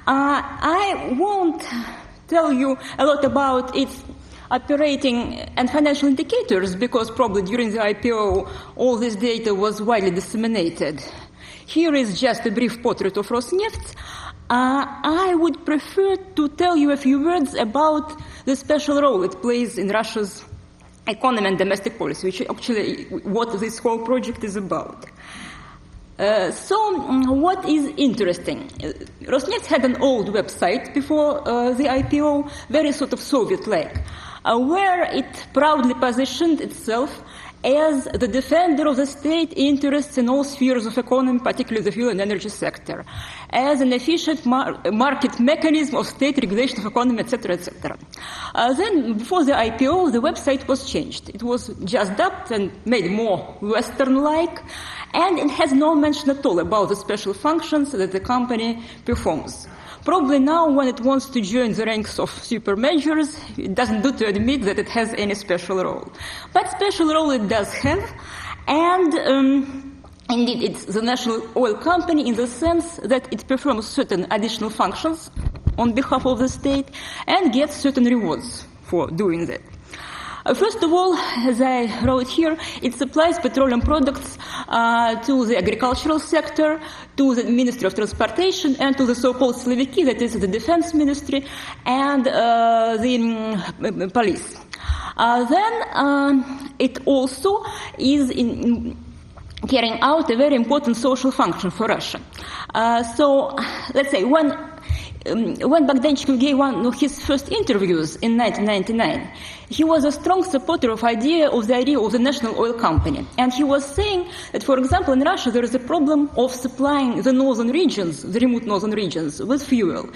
I won't tell you a lot about its operating and financial indicators because probably during the IPO all this data was widely disseminated. Here is just a brief portrait of Rosneft. I would prefer to tell you a few words about the special role it plays in Russia's economy and domestic policy, which is actually what this whole project is about. So what is interesting? Rosneft had an old website before the IPO, very sort of Soviet-like, where it proudly positioned itself as the defender of the state interests in all spheres of economy, particularly the fuel and energy sector, as an efficient market mechanism of state regulation of economy, etc., etc. Then, before the IPO, the website was changed. It was just upped and made more Western-like, and it has no mention at all about the special functions that the company performs. Probably now, when it wants to join the ranks of super majors, it doesn't do to admit that it has any special role. But special role it does have, and indeed it's the national oil company in the sense that it performs certain additional functions on behalf of the state and gets certain rewards for doing that. First of all, as I wrote here, it supplies petroleum products to the agricultural sector, to the Ministry of Transportation, and to the so-called Slaviki, that is the Defense Ministry, and the police. Then it also is carrying out a very important social function for Russia. So, let's say, when Bogdanchikov gave one of his first interviews in 1999, he was a strong supporter of the idea of the national oil company. And he was saying that, for example, in Russia there is a problem of supplying the northern regions, the remote northern regions, with fuel.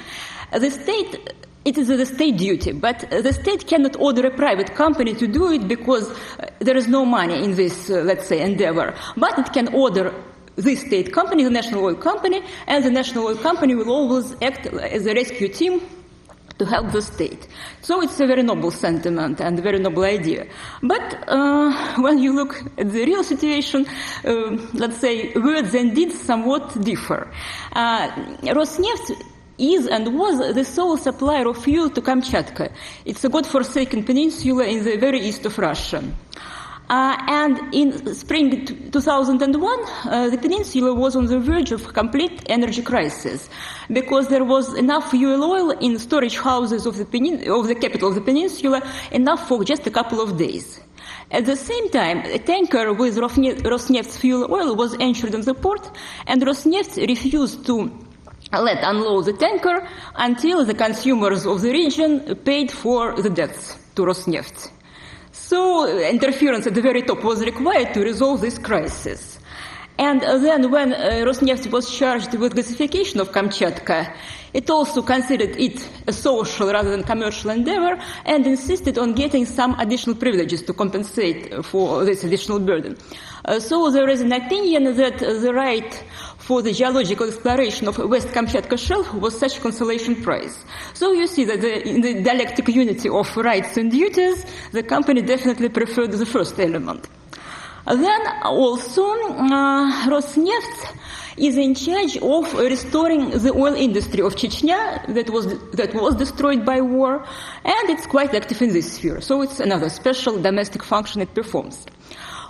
It is the state duty, but the state cannot order a private company to do it because there is no money in this, let's say, endeavor. But it can order this state company, the national oil company, and the national oil company will always act as a rescue team to help the state. So it's a very noble sentiment and a very noble idea. But when you look at the real situation, let's say words and deeds somewhat differ. Rosneft is and was the sole supplier of fuel to Kamchatka. It's a godforsaken peninsula in the very east of Russia. And in spring 2001, the peninsula was on the verge of complete energy crisis because there was enough fuel oil in storage houses of the capital of the peninsula, enough for just a couple of days. At the same time, a tanker with Rosneft's fuel oil was anchored in the port, and Rosneft refused to let unload the tanker until the consumers of the region paid for the debts to Rosneft. So interference at the very top was required to resolve this crisis. And then when Rosneft was charged with gasification of Kamchatka, it also considered it a social rather than commercial endeavor and insisted on getting some additional privileges to compensate for this additional burden. So there is an opinion that the right for the geological exploration of West Kamchatka Shelf was such a consolation prize. So you see that in the dialectic unity of rights and duties, the company definitely preferred the first element. Then also Rosneft is in charge of restoring the oil industry of Chechnya that was destroyed by war, and it's quite active in this sphere. So it's another special domestic function it performs.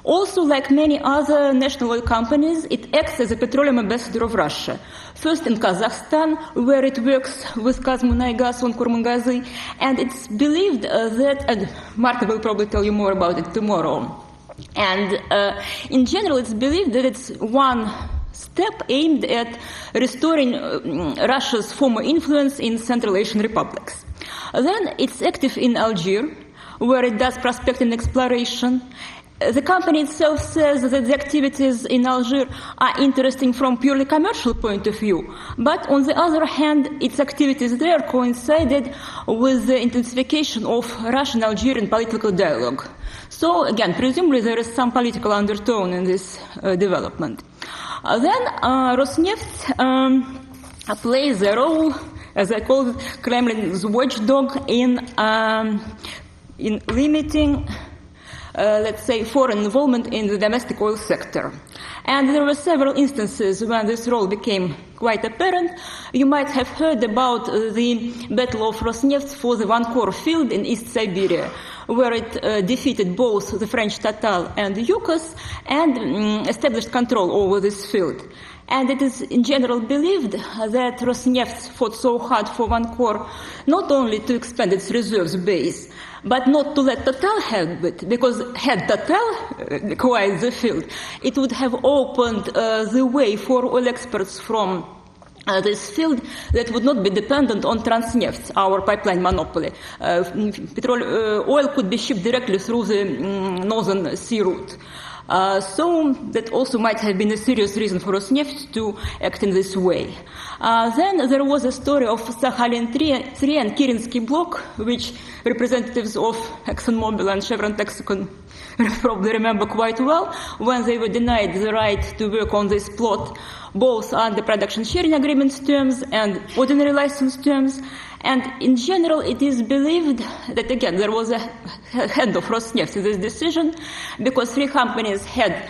Also, like many other national oil companies, it acts as a petroleum ambassador of Russia. First in Kazakhstan, where it works with Kazmunaygas on Kurmangazy, and it's believed that, and Marta will probably tell you more about it tomorrow, and in general it's believed that it's one step aimed at restoring Russia's former influence in Central Asian republics. Then it's active in Algiers, where it does prospecting and exploration. The company itself says that the activities in Algiers are interesting from purely commercial point of view, but on the other hand, its activities there coincided with the intensification of Russian-Algerian political dialogue. So again, presumably there is some political undertone in this development. Then Rosneft plays a role, as I call it, Kremlin's watchdog in limiting let's say, foreign involvement in the domestic oil sector. And there were several instances when this role became quite apparent. You might have heard about the Battle of Rosneft for the Vankor field in East Siberia, where it defeated both the French Total and Yukos and established control over this field. And it is in general believed that Rosneft fought so hard for Vankor not only to expand its reserves base, but not to let Total have it, because had Total acquired the field, it would have opened the way for oil exports from this field that would not be dependent on Transneft, our pipeline monopoly. Oil could be shipped directly through the Northern Sea route. So that also might have been a serious reason for Rosneft to act in this way. Then there was a story of Sakhalin-3 and Kirinsky block, which representatives of ExxonMobil and Chevron Texaco probably remember quite well, when they were denied the right to work on this plot, both under production sharing agreement terms and ordinary license terms. And in general, it is believed that, again, there was a hand of Rosneft in this decision, because three companies had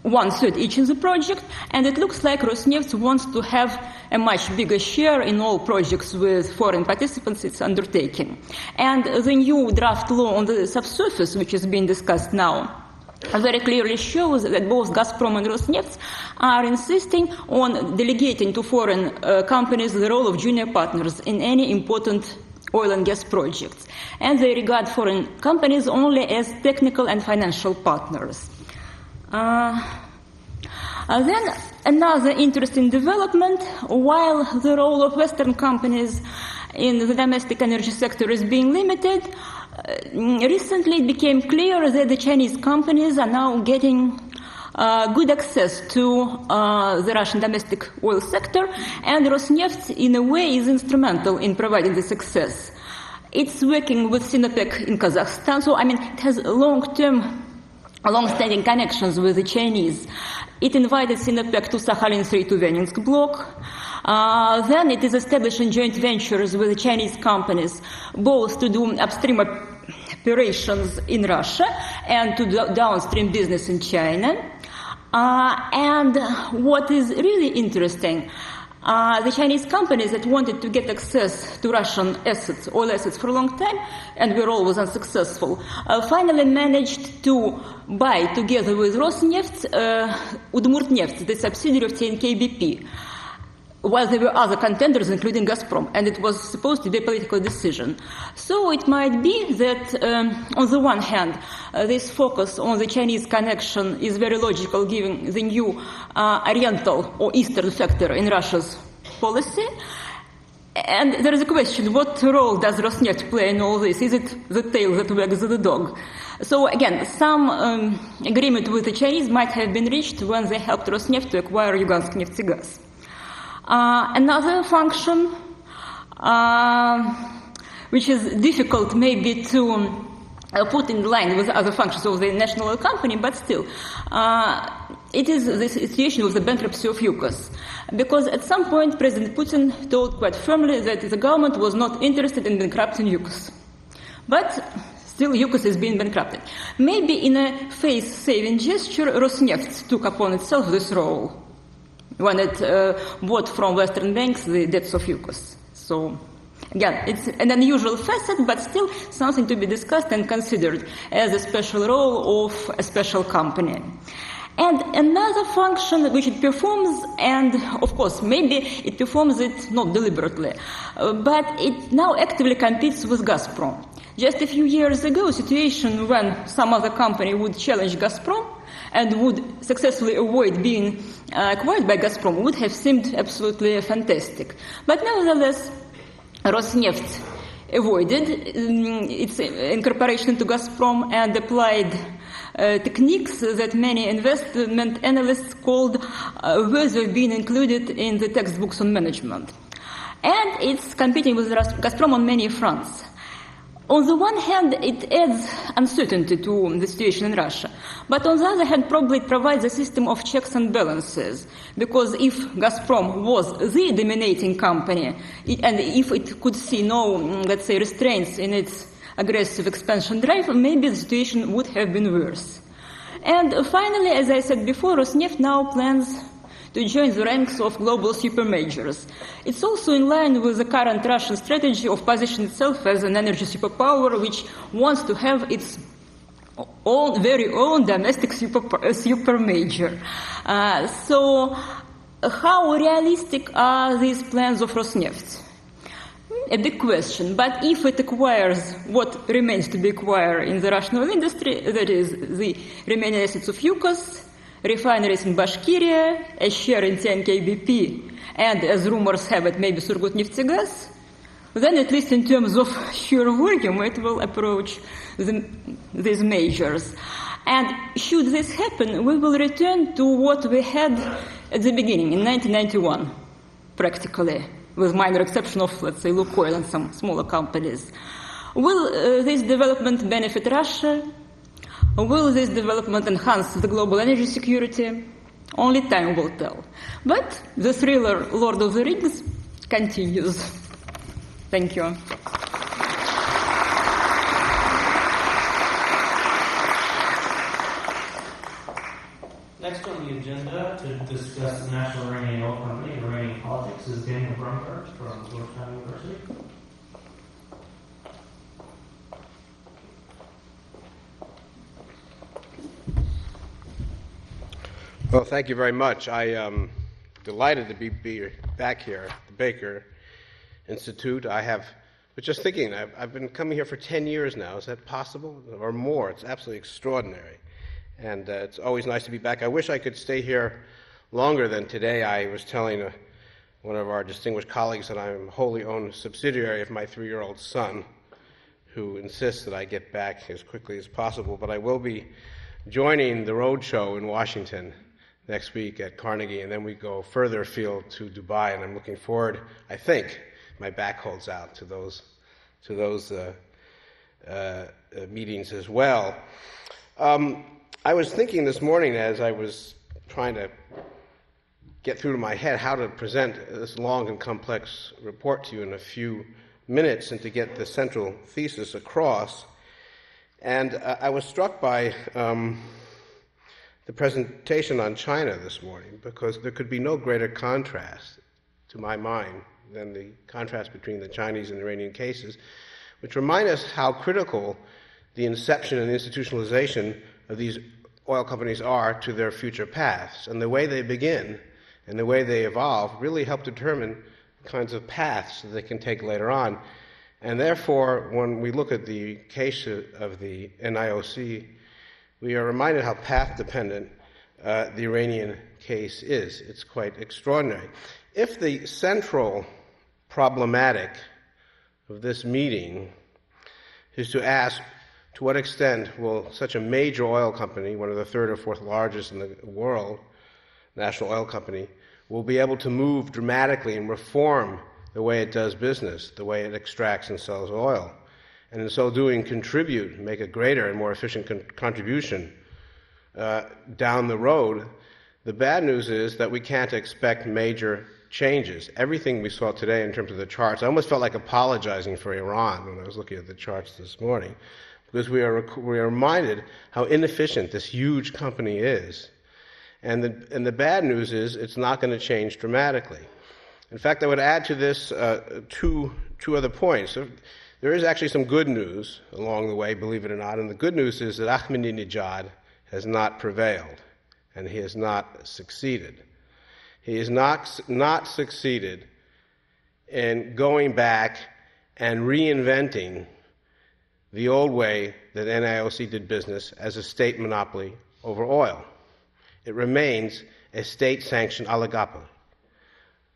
1/3 each in the project, and it looks like Rosneft wants to have a much bigger share in all projects with foreign participants it's undertaking. And the new draft law on the subsurface, which is being discussed now, very clearly shows that both Gazprom and Rosneft are insisting on delegating to foreign companies the role of junior partners in any important oil and gas projects. And they regard foreign companies only as technical and financial partners. Then another interesting development, while the role of Western companies in the domestic energy sector is being limited, recently it became clear that the Chinese companies are now getting good access to the Russian domestic oil sector, and Rosneft, in a way, is instrumental in providing this access. It's working with Sinopec in Kazakhstan, so it has long-standing connections with the Chinese. It invited Sinopec to Sakhalin-3 to Veninsk block. Then it is establishing joint ventures with the Chinese companies, both to do upstream operations in Russia and to do downstream business in China. And what is really interesting, the Chinese companies that wanted to get access to Russian assets, oil assets, for a long time, and were always unsuccessful, finally managed to buy, together with Rosneft, Udmurtneft, the subsidiary of TNK-BP, while there were other contenders, including Gazprom, and it was supposed to be a political decision. So it might be that, on the one hand, this focus on the Chinese connection is very logical, given the new Oriental or Eastern factor in Russia's policy. And there is a question, what role does Rosneft play in all this? Is it the tail that wags the dog? So again, some agreement with the Chinese might have been reached when they helped Rosneft to acquire Lugansk Neftegaz. Another function, which is difficult maybe to put in line with other functions of the national oil company, but still, it is the situation with the bankruptcy of Yukos. Because at some point, President Putin told quite firmly that the government was not interested in bankrupting Yukos. But still, Yukos is being bankrupted. Maybe in a face-saving gesture, Rosneft took upon itself this role when it bought from Western banks the debts of Yukos. So, again, it's an unusual facet, but still something to be discussed and considered as a special role of a special company. And another function which it performs, and of course, maybe it performs it not deliberately, but it now actively competes with Gazprom. Just a few years ago, a situation when some other company would challenge Gazprom and would successfully avoid being acquired by Gazprom would have seemed absolutely fantastic. But nevertheless, Rosneft avoided its incorporation into Gazprom and applied techniques that many investment analysts called ways of being included in the textbooks on management. And it's competing with Gazprom on many fronts. On the one hand, it adds uncertainty to the situation in Russia. But on the other hand, probably it provides a system of checks and balances. Because if Gazprom was the dominating company, and if it could see no, let's say, restraints in its aggressive expansion drive, maybe the situation would have been worse. And finally, as I said before, Rosneft now plans to join the ranks of global supermajors. It's also in line with the current Russian strategy of positioning itself as an energy superpower, which wants to have its very own domestic supermajor. So, how realistic are these plans of Rosneft? A big question, but if it acquires what remains to be acquired in the Russian oil industry, that is the remaining assets of Yukos, refineries in Bashkiria, a share in TNK-BP, and as rumors have it, maybe Surgutneftegas, then at least in terms of sheer volume, it will approach these majors. And should this happen, we will return to what we had at the beginning, in 1991, practically, with minor exception of, let's say, Lukoil and some smaller companies. Will this development benefit Russia? Will this development enhance the global energy security? Only time will tell. But the thriller Lord of the Rings continues. Thank you. Next on the agenda to discuss the National Iranian Oil Company and Iranian politics is Daniel Brumberg from Georgetown University. Well, thank you very much. I am delighted to be back here at the Baker Institute. But just thinking, I've been coming here for 10 years now. Is that possible? Or more. It's absolutely extraordinary. And it's always nice to be back. I wish I could stay here longer than today. I was telling one of our distinguished colleagues that I'm a wholly owned subsidiary of my 3-year-old son, who insists that I get back as quickly as possible. But I will be joining the road show in Washington next week at Carnegie, and then we go further afield to Dubai, and I'm looking forward, I think, my back holds out to those meetings as well. I was thinking this morning as I was trying to get through to my head how to present this long and complex report to you in a few minutes and to get the central thesis across. And I was struck by the presentation on China this morning, because there could be no greater contrast, to my mind, than the contrast between the Chinese and Iranian cases, which remind us how critical the inception and institutionalization of these oil companies are to their future paths. And the way they begin and the way they evolve really help determine the kinds of paths that they can take later on. And therefore, when we look at the case of the NIOC, we are reminded how path-dependent the Iranian case is. It's quite extraordinary. If the central problematic of this meeting is to ask to what extent will such a major oil company, one of the third or fourth largest in the world, national oil company, will be able to move dramatically and reform the way it does business, the way it extracts and sells oil, and in so doing contribute, make a greater and more efficient contribution down the road The bad news is that we can't expect major changes. Everything we saw today in terms of the charts, I almost felt like apologizing for Iran when I was looking at the charts this morning, because we are reminded how inefficient this huge company is. And the bad news is it's not going to change dramatically. In fact, I would add to this two other points. There is actually some good news along the way, believe it or not, and the good news is that Ahmadinejad has not prevailed, and he has not succeeded. He has not succeeded in going back and reinventing the old way that NIOC did business as a state monopoly over oil. It remains a state-sanctioned oligopoly.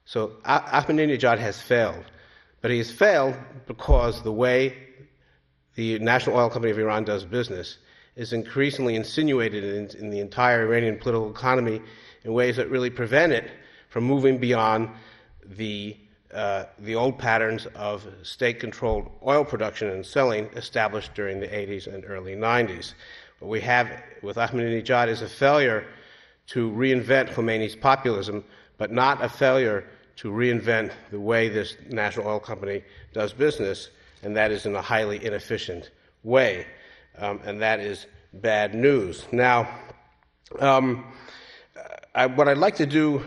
So Ahmadinejad has failed. But he has failed because the way the National Oil Company of Iran does business is increasingly insinuated in the entire Iranian political economy in ways that really prevent it from moving beyond the old patterns of state-controlled oil production and selling established during the 80s and early 90s. What we have with Ahmadinejad is a failure to reinvent Khomeini's populism, but not a failure to reinvent the way this national oil company does business, and that is in a highly inefficient way. And that is bad news. Now, what I'd like to do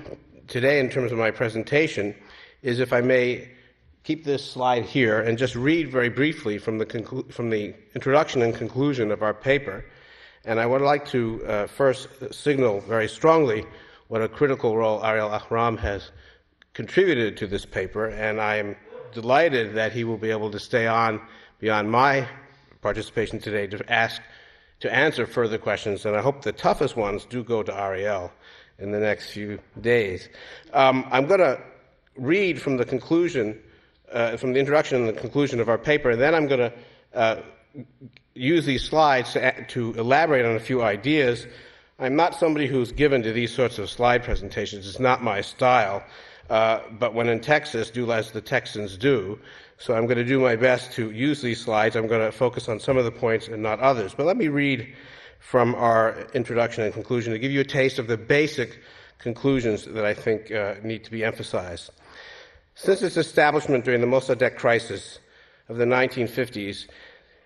today in terms of my presentation is, if I may, keep this slide here and just read very briefly from the introduction and conclusion of our paper. And I would like to first signal very strongly what a critical role Ariel Ahram has contributed to this paper, and I am delighted that he will be able to stay on beyond my participation today to answer further questions, and I hope the toughest ones do go to Ariel in the next few days. I'm going to read from the conclusion, from the introduction and the conclusion of our paper, and then I'm going to use these slides to elaborate on a few ideas. I'm not somebody who's given to these sorts of slide presentations. It's not my style. But when in Texas, do as the Texans do. So I'm going to do my best to use these slides. I'm going to focus on some of the points and not others. But let me read from our introduction and conclusion to give you a taste of the basic conclusions that I think need to be emphasized. Since its establishment during the Mossadegh crisis of the 1950s,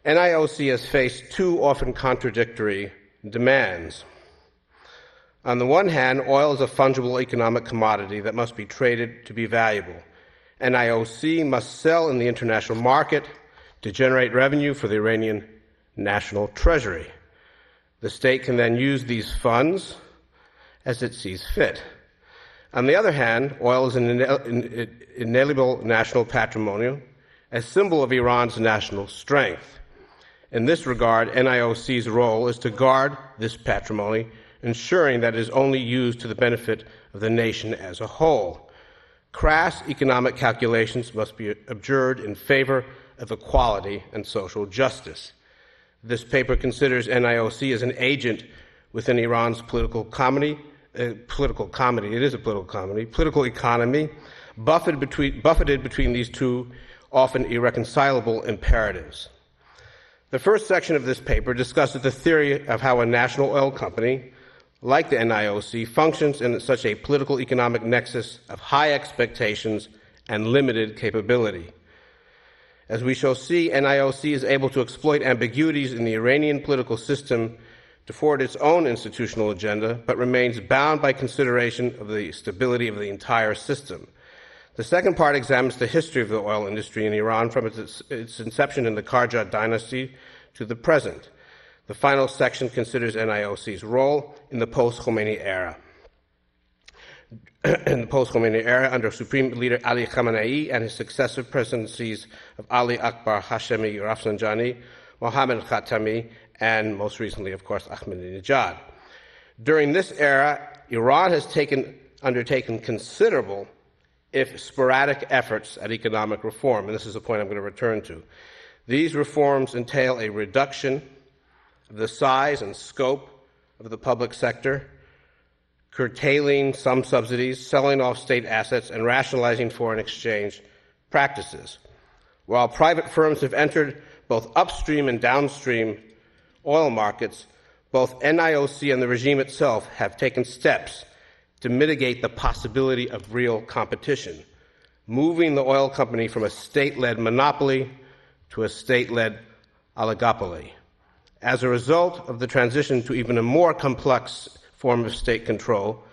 NIOC has faced two often contradictory demands. On the one hand, oil is a fungible economic commodity that must be traded to be valuable. NIOC must sell in the international market to generate revenue for the Iranian national treasury. The state can then use these funds as it sees fit. On the other hand, oil is an inalienable national patrimonial, a symbol of Iran's national strength. In this regard, NIOC's role is to guard this patrimony, ensuring that it is only used to the benefit of the nation as a whole. Crass economic calculations must be abjured in favor of equality and social justice. This paper considers NIOC as an agent within Iran's political economy, buffeted between these two often irreconcilable imperatives. The first section of this paper discusses the theory of how a national oil company, like the NIOC, functions in such a political economic nexus of high expectations and limited capability. As we shall see, NIOC is able to exploit ambiguities in the Iranian political system to forward its own institutional agenda, but remains bound by consideration of the stability of the entire system. The second part examines the history of the oil industry in Iran from its inception in the Karja dynasty to the present. The final section considers NIOC's role in the post-Khomeini era. In the post-Khomeini era, under Supreme Leader Ali Khamenei and his successive presidencies of Ali Akbar Hashemi Rafsanjani, Mohammad Khatami, and most recently, of course, Ahmadinejad. During this era, Iran has undertaken considerable, if sporadic, efforts at economic reform, and this is a point I'm going to return to. These reforms entail a reduction of the size and scope of the public sector, curtailing some subsidies, selling off state assets, and rationalizing foreign exchange practices. While private firms have entered both upstream and downstream oil markets, both NIOC and the regime itself have taken steps to mitigate the possibility of real competition, moving the oil company from a state-led monopoly to a state-led oligopoly. As a result of the transition to even a more complex form of state control,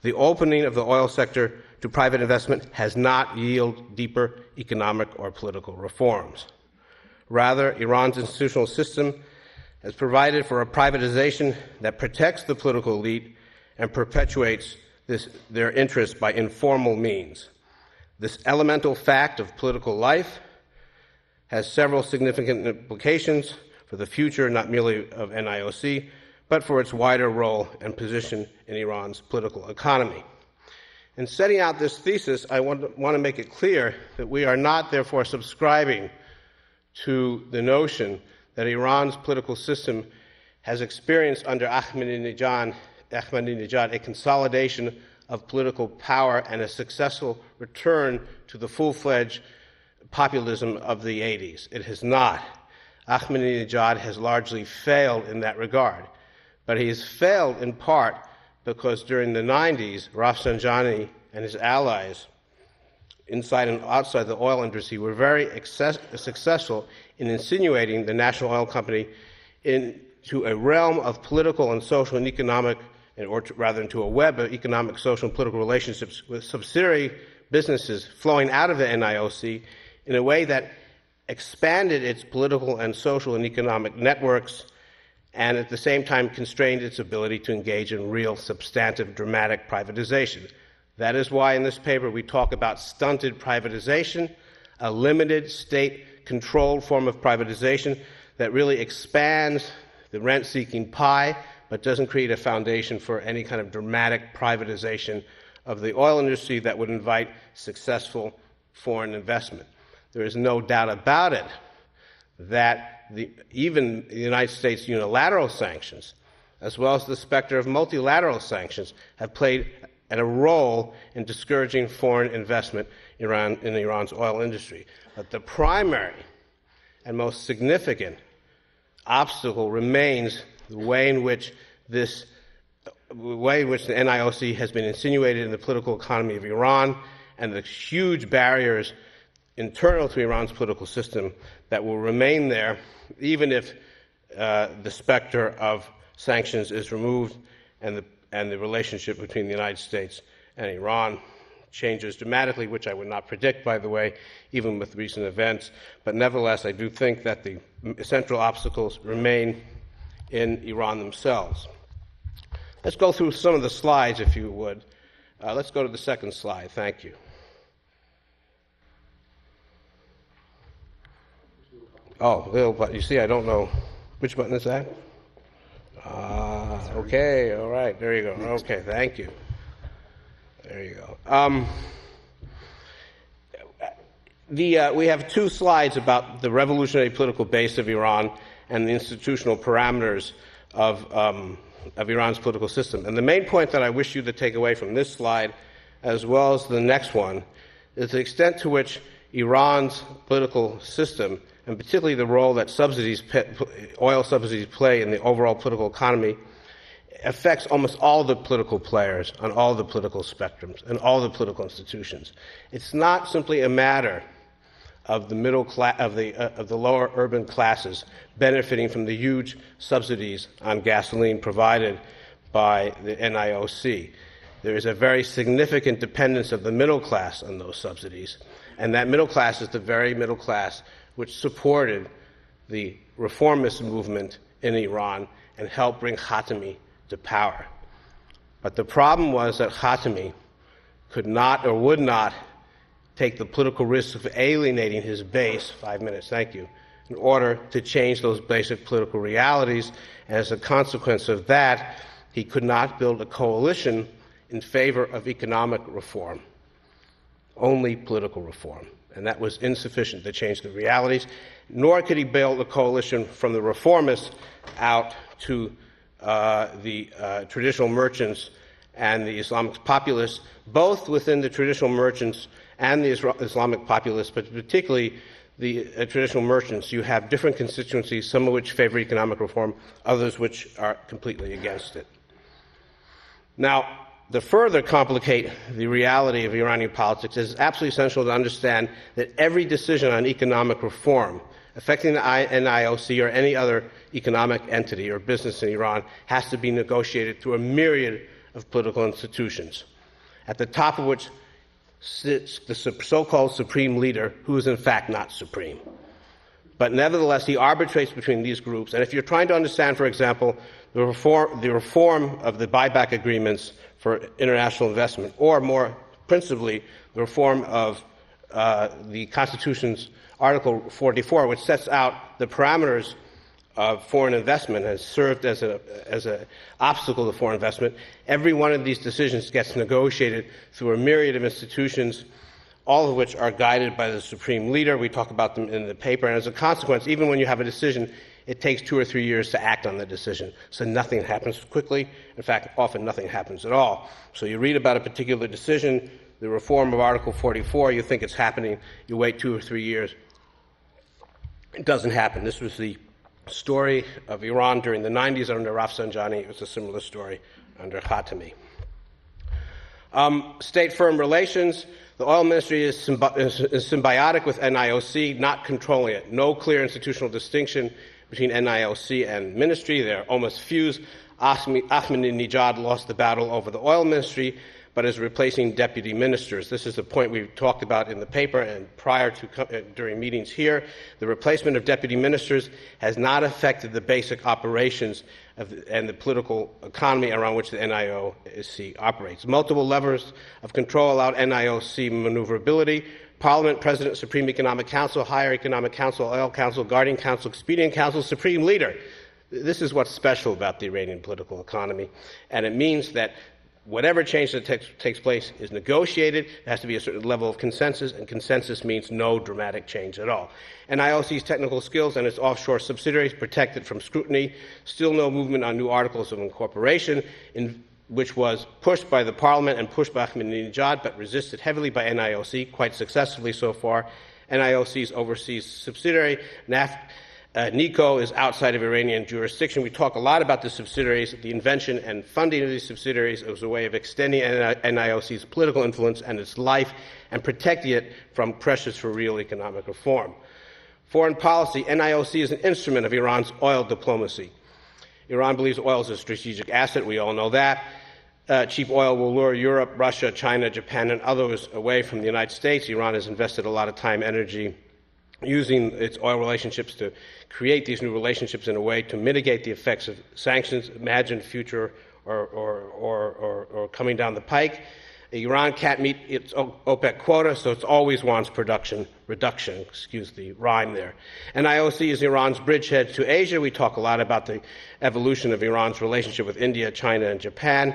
the opening of the oil sector to private investment has not yielded deeper economic or political reforms. Rather, Iran's institutional system has provided for a privatization that protects the political elite and perpetuates their interests by informal means. This elemental fact of political life has several significant implications for the future, not merely of NIOC, but for its wider role and position in Iran's political economy. In setting out this thesis, I want to make it clear that we are not, therefore, subscribing to the notion that Iran's political system has experienced under Ahmadinejad a consolidation of political power and a successful return to the full-fledged populism of the 80s. It has not. Ahmadinejad has largely failed in that regard. But he has failed in part because during the 90s, Rafsanjani and his allies inside and outside the oil industry were very successful in insinuating the National Oil Company into a realm of political and social and economic, or rather into a web of economic, social, and political relationships with subsidiary businesses flowing out of the NIOC in a way that expanded its political and social and economic networks and at the same time constrained its ability to engage in real, substantive, dramatic privatization. That is why in this paper we talk about stunted privatization, a limited state-controlled form of privatization that really expands the rent-seeking pie but doesn't create a foundation for any kind of dramatic privatization of the oil industry that would invite successful foreign investment. There is no doubt about it that even the United States unilateral sanctions, as well as the specter of multilateral sanctions, have played a role in discouraging foreign investment in Iran's oil industry. But the primary and most significant obstacle remains the way in which the NIOC has been insinuated in the political economy of Iran and the huge barriers internal to Iran's political system that will remain there even if the specter of sanctions is removed and the relationship between the United States and Iran changes dramatically, which I would not predict, by the way, even with recent events. But nevertheless, I do think that the central obstacles remain in Iran themselves. Let's go through some of the slides, if you would. Let's go to the second slide. Thank you. Oh, little button. You see, I don't know. Which button is that? Okay, all right. There you go. Okay, thank you. There you go. We have two slides about the revolutionary political base of Iran and the institutional parameters of Iran's political system. And the main point that I wish you to take away from this slide, as well as the next one, is the extent to which Iran's political system, and particularly the role that oil subsidies play in the overall political economy, affects almost all the political players on all the political spectrums and all the political institutions. It's not simply a matter of the middle class, of the lower urban classes benefiting from the huge subsidies on gasoline provided by the NIOC. There is a very significant dependence of the middle class on those subsidies, and that middle class is the very middle class which supported the reformist movement in Iran and helped bring Khatami to power. But the problem was that Khatami could not or would not take the political risk of alienating his base, 5 minutes, thank you, in order to change those basic political realities. And as a consequence of that, he could not build a coalition in favor of economic reform, only political reform. And that was insufficient to change the realities, nor could he build a coalition from the reformists out to the traditional merchants and the Islamic populists, both within the traditional merchants and the Islamic populists, but particularly the traditional merchants. You have different constituencies, some of which favor economic reform, others which are completely against it. Now, to further complicate the reality of Iranian politics, it is absolutely essential to understand that every decision on economic reform affecting the NIOC or any other economic entity or business in Iran has to be negotiated through a myriad of political institutions, at the top of which sits the so-called supreme leader, who is in fact not supreme. But nevertheless, he arbitrates between these groups. And if you're trying to understand, for example, the reform of the buyback agreements for international investment, or more principally, the reform of the Constitution's Article 44, which sets out the parameters of foreign investment, has served as an obstacle to foreign investment. Every one of these decisions gets negotiated through a myriad of institutions, all of which are guided by the supreme leader. We talk about them in the paper. And as a consequence, even when you have a decision, it takes 2 or 3 years to act on the decision. So nothing happens quickly. In fact, often nothing happens at all. So you read about a particular decision, the reform of Article 44, you think it's happening, you wait 2 or 3 years. It doesn't happen. This was the story of Iran during the 90s under Rafsanjani. It was a similar story under Khatami. State-firm relations. The oil ministry is symbiotic with NIOC, not controlling it. No clear institutional distinction between NIOC and ministry. They're almost fused. Ahmadinejad lost the battle over the oil ministry, but is replacing deputy ministers. This is the point we've talked about in the paper and during meetings here. The replacement of deputy ministers has not affected the basic operations and the political economy around which the NIOC operates. Multiple levers of control allowed NIOC maneuverability. Parliament, President, Supreme Economic Council, Higher Economic Council, Oil Council, Guardian Council, Expedient Council, Supreme Leader. This is what's special about the Iranian political economy, and it means that whatever change that takes place is negotiated. There has to be a certain level of consensus, and consensus means no dramatic change at all. NIOC's technical skills and its offshore subsidiaries protected from scrutiny. Still no movement on new articles of incorporation, which was pushed by the parliament and pushed by Ahmadinejad, but resisted heavily by NIOC, quite successfully so far. NIOC's overseas subsidiary, NICO, is outside of Iranian jurisdiction. We talk a lot about the subsidiaries. The invention and funding of these subsidiaries was a way of extending NIOC's political influence and its life and protecting it from pressures for real economic reform. Foreign policy. NIOC is an instrument of Iran's oil diplomacy. Iran believes oil is a strategic asset. We all know that. Cheap oil will lure Europe, Russia, China, Japan, and others away from the United States. Iran has invested a lot of time, energy, using its oil relationships to create these new relationships in a way to mitigate the effects of sanctions, imagined future or coming down the pike. Iran can't meet its OPEC quota, so it always wants reduction, excuse the rhyme there. NIOC is Iran's bridgehead to Asia. We talk a lot about the evolution of Iran's relationship with India, China, and Japan.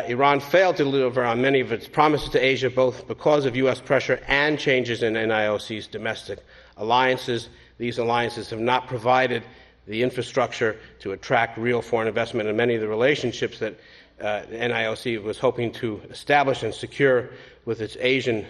Iran failed to deliver on many of its promises to Asia, both because of U.S. pressure and changes in NIOC's domestic alliances. These alliances have not provided the infrastructure to attract real foreign investment, and many of the relationships that the NIOC was hoping to establish and secure with its Asian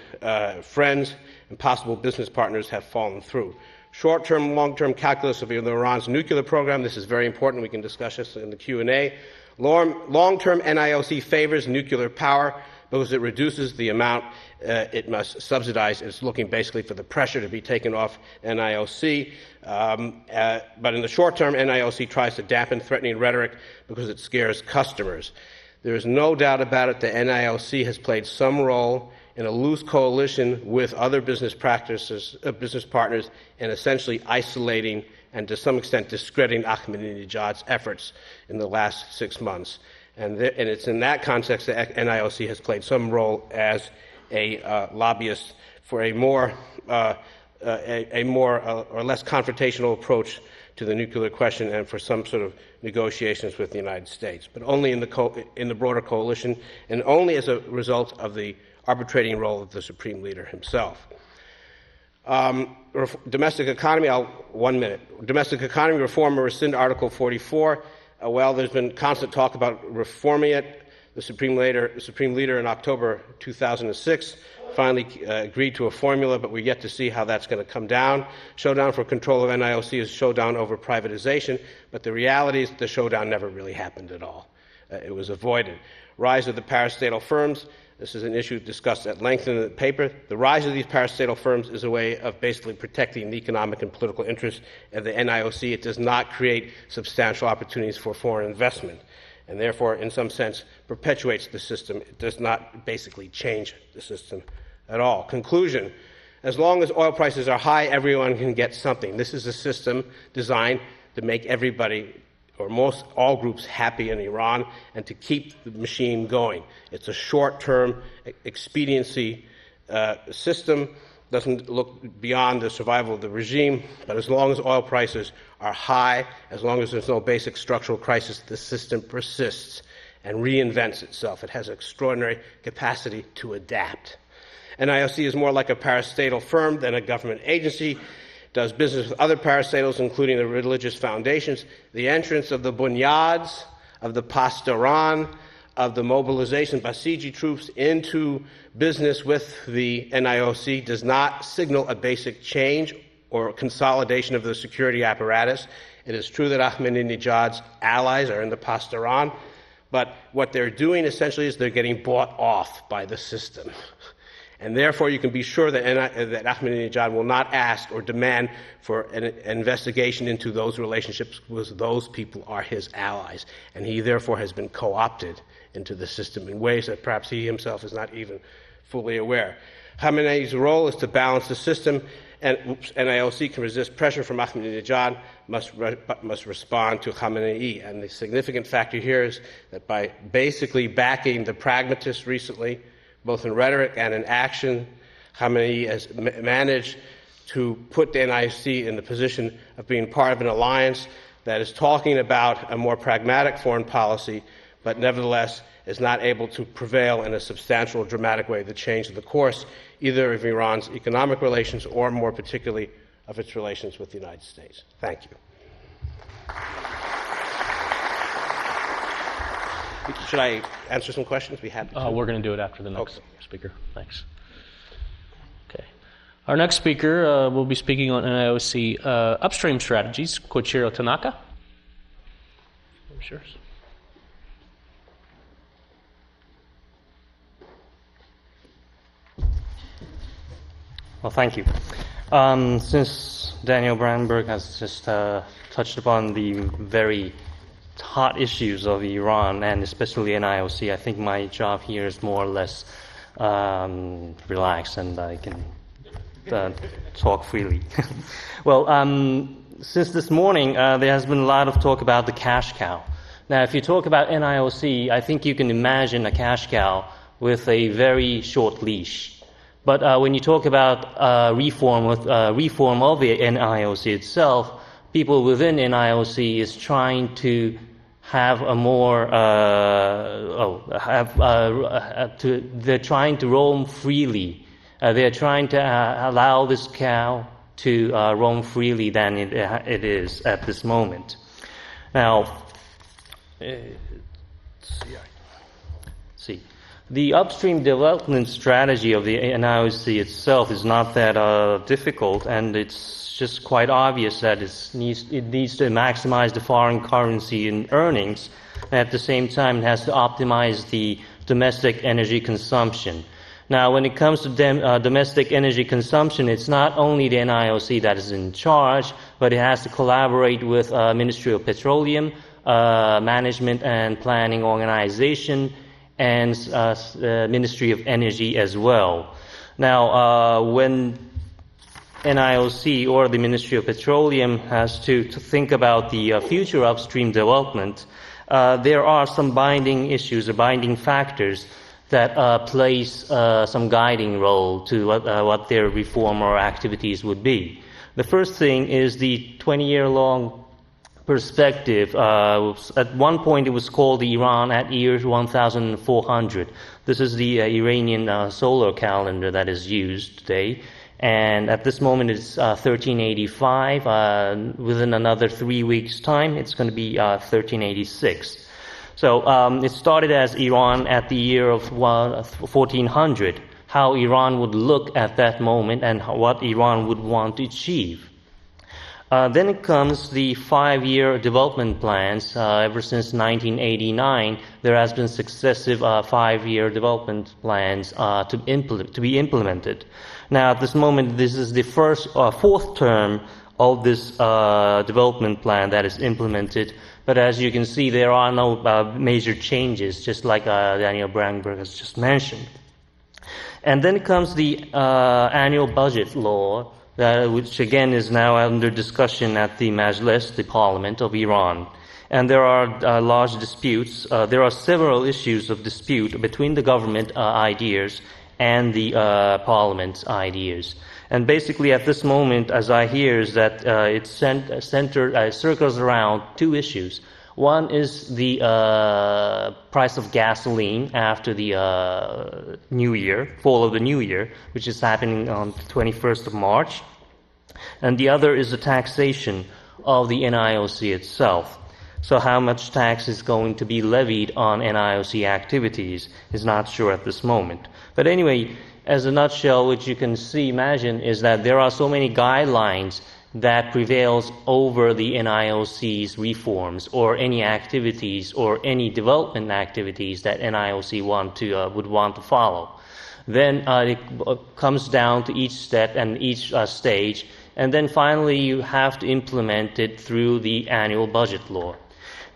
friends and possible business partners have fallen through. Short-term, long-term calculus of Iran's nuclear program. This is very important. We can discuss this in the Q&A. Long-term NIOC favors nuclear power because it reduces the amount it must subsidize. It's looking basically for the pressure to be taken off NIOC. But in the short term, NIOC tries to dampen threatening rhetoric because it scares customers. There is no doubt about it that NIOC has played some role in a loose coalition with other business partners in essentially isolating and to some extent discrediting Ahmadinejad's efforts in the last 6 months. And it's in that context that NIOC has played some role as a lobbyist for a more or less confrontational approach to the nuclear question and for some sort of negotiations with the United States, but only in the broader coalition and only as a result of the arbitrating role of the Supreme Leader himself. Domestic economy, 1 minute. Domestic economy reform or rescind Article 44. Well, there's been constant talk about reforming it. The Supreme Leader in October 2006 finally agreed to a formula, but we're yet to see how that's going to come down. Showdown for control of NIOC is showdown over privatization, but the reality is the showdown never really happened at all. it was avoided. Rise of the parastatal firms. This is an issue discussed at length in the paper. The rise of these parastatal firms is a way of basically protecting the economic and political interests of the NIOC. It does not create substantial opportunities for foreign investment, and therefore, in some sense, perpetuates the system. It does not basically change the system at all. Conclusion: as long as oil prices are high, everyone can get something. This is a system designed to make everybody, or all groups, happy in Iran and to keep the machine going. It's a short-term expediency system, doesn't look beyond the survival of the regime, but as long as oil prices are high, as long as there's no basic structural crisis, the system persists and reinvents itself. It has extraordinary capacity to adapt. NIOC is more like a parastatal firm than a government agency. Does business with other parastatals, including the religious foundations. The entrance of the Bunyads, of the Pastoran, of the mobilization Basiji troops into business with the NIOC does not signal a basic change or consolidation of the security apparatus. It is true that Ahmadinejad's allies are in the Pastoran, but what they're doing essentially is they're getting bought off by the system. And therefore, you can be sure that Ahmadinejad will not ask or demand for an investigation into those relationships because those people are his allies. And he therefore has been co-opted into the system in ways that perhaps he himself is not even fully aware. Khamenei's role is to balance the system, and NIOC can resist pressure from Ahmadinejad, must respond to Khamenei. And the significant factor here is that by basically backing the pragmatists recently, both in rhetoric and in action, Khamenei has managed to put the NIOC in the position of being part of an alliance that is talking about a more pragmatic foreign policy, but nevertheless is not able to prevail in a substantial or dramatic way to change the course either of Iran's economic relations or more particularly of its relations with the United States. Thank you. Should I answer some questions? We're going to do it after the next speaker. Thanks. Okay. Our next speaker will be speaking on NIOC upstream strategies. Koichiro Tanaka. Where's yours? Well, thank you. Since Daniel Brandenburg has just touched upon the very hot issues of Iran and especially NIOC, I think my job here is more or less relaxed and I can talk freely. Well, since this morning, there has been a lot of talk about the cash cow. Now, if you talk about NIOC, I think you can imagine a cash cow with a very short leash. But when you talk about reform of the NIOC itself, people within NIOC is trying to have a more they're trying to roam freely. They're trying to allow this cow to roam freely than it is at this moment. Now, see. The upstream development strategy of the NIOC itself is not that difficult, and it's just quite obvious that it needs to maximize the foreign currency in earnings, and at the same time it has to optimize the domestic energy consumption. Now, when it comes to domestic energy consumption, it's not only the NIOC that is in charge, but it has to collaborate with Ministry of Petroleum, Management and Planning Organization, and Ministry of Energy as well. Now, when NIOC or the Ministry of Petroleum has to think about the future upstream development, there are some binding issues or binding factors that place some guiding role to what their reform or activities would be. The first thing is the 20-year-long perspective. At one point it was called Iran at year 1400. This is the Iranian solar calendar that is used today. And at this moment it's 1385. Within another 3 weeks' time it's going to be 1386. So it started as Iran at the year of 1400, how Iran would look at that moment and what Iran would want to achieve. Then it comes the 5-year development plans. Ever since 1989, there has been successive 5-year development plans to be implemented. Now, at this moment, this is the fourth term of this development plan that is implemented. But as you can see, there are no major changes, just like Daniel Brandenburg has just mentioned. And then comes the annual budget law, which again is now under discussion at the Majlis, the Parliament of Iran. And there are large disputes. There are several issues of dispute between the government ideas and the Parliament's ideas. And basically at this moment, as I hear, is that it circles around two issues. One is the price of gasoline after the New Year, fall of the New Year, which is happening on the 21st of March. And the other is the taxation of the NIOC itself. So how much tax is going to be levied on NIOC activities is not sure at this moment. But anyway, as a nutshell, what you can imagine is that there are so many guidelines that prevails over the NIOC's reforms or any activities or any development activities that NIOC would want to follow. Then it comes down to each step and each stage, and then finally you have to implement it through the annual budget law.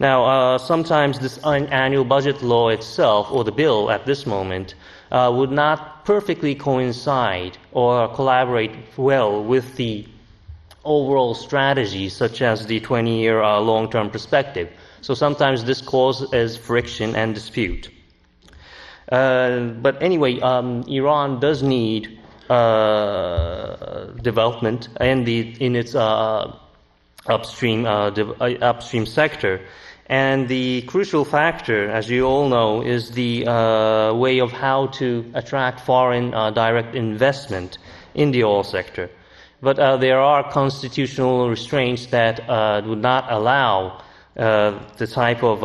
Now, sometimes this annual budget law itself, or the bill at this moment, would not perfectly coincide or collaborate well with the overall strategy, such as the 20-year long-term perspective. So sometimes this causes friction and dispute. But anyway, Iran does need development in its upstream sector. And the crucial factor, as you all know, is the way of how to attract foreign direct investment in the oil sector. But there are constitutional restraints that would not allow the type of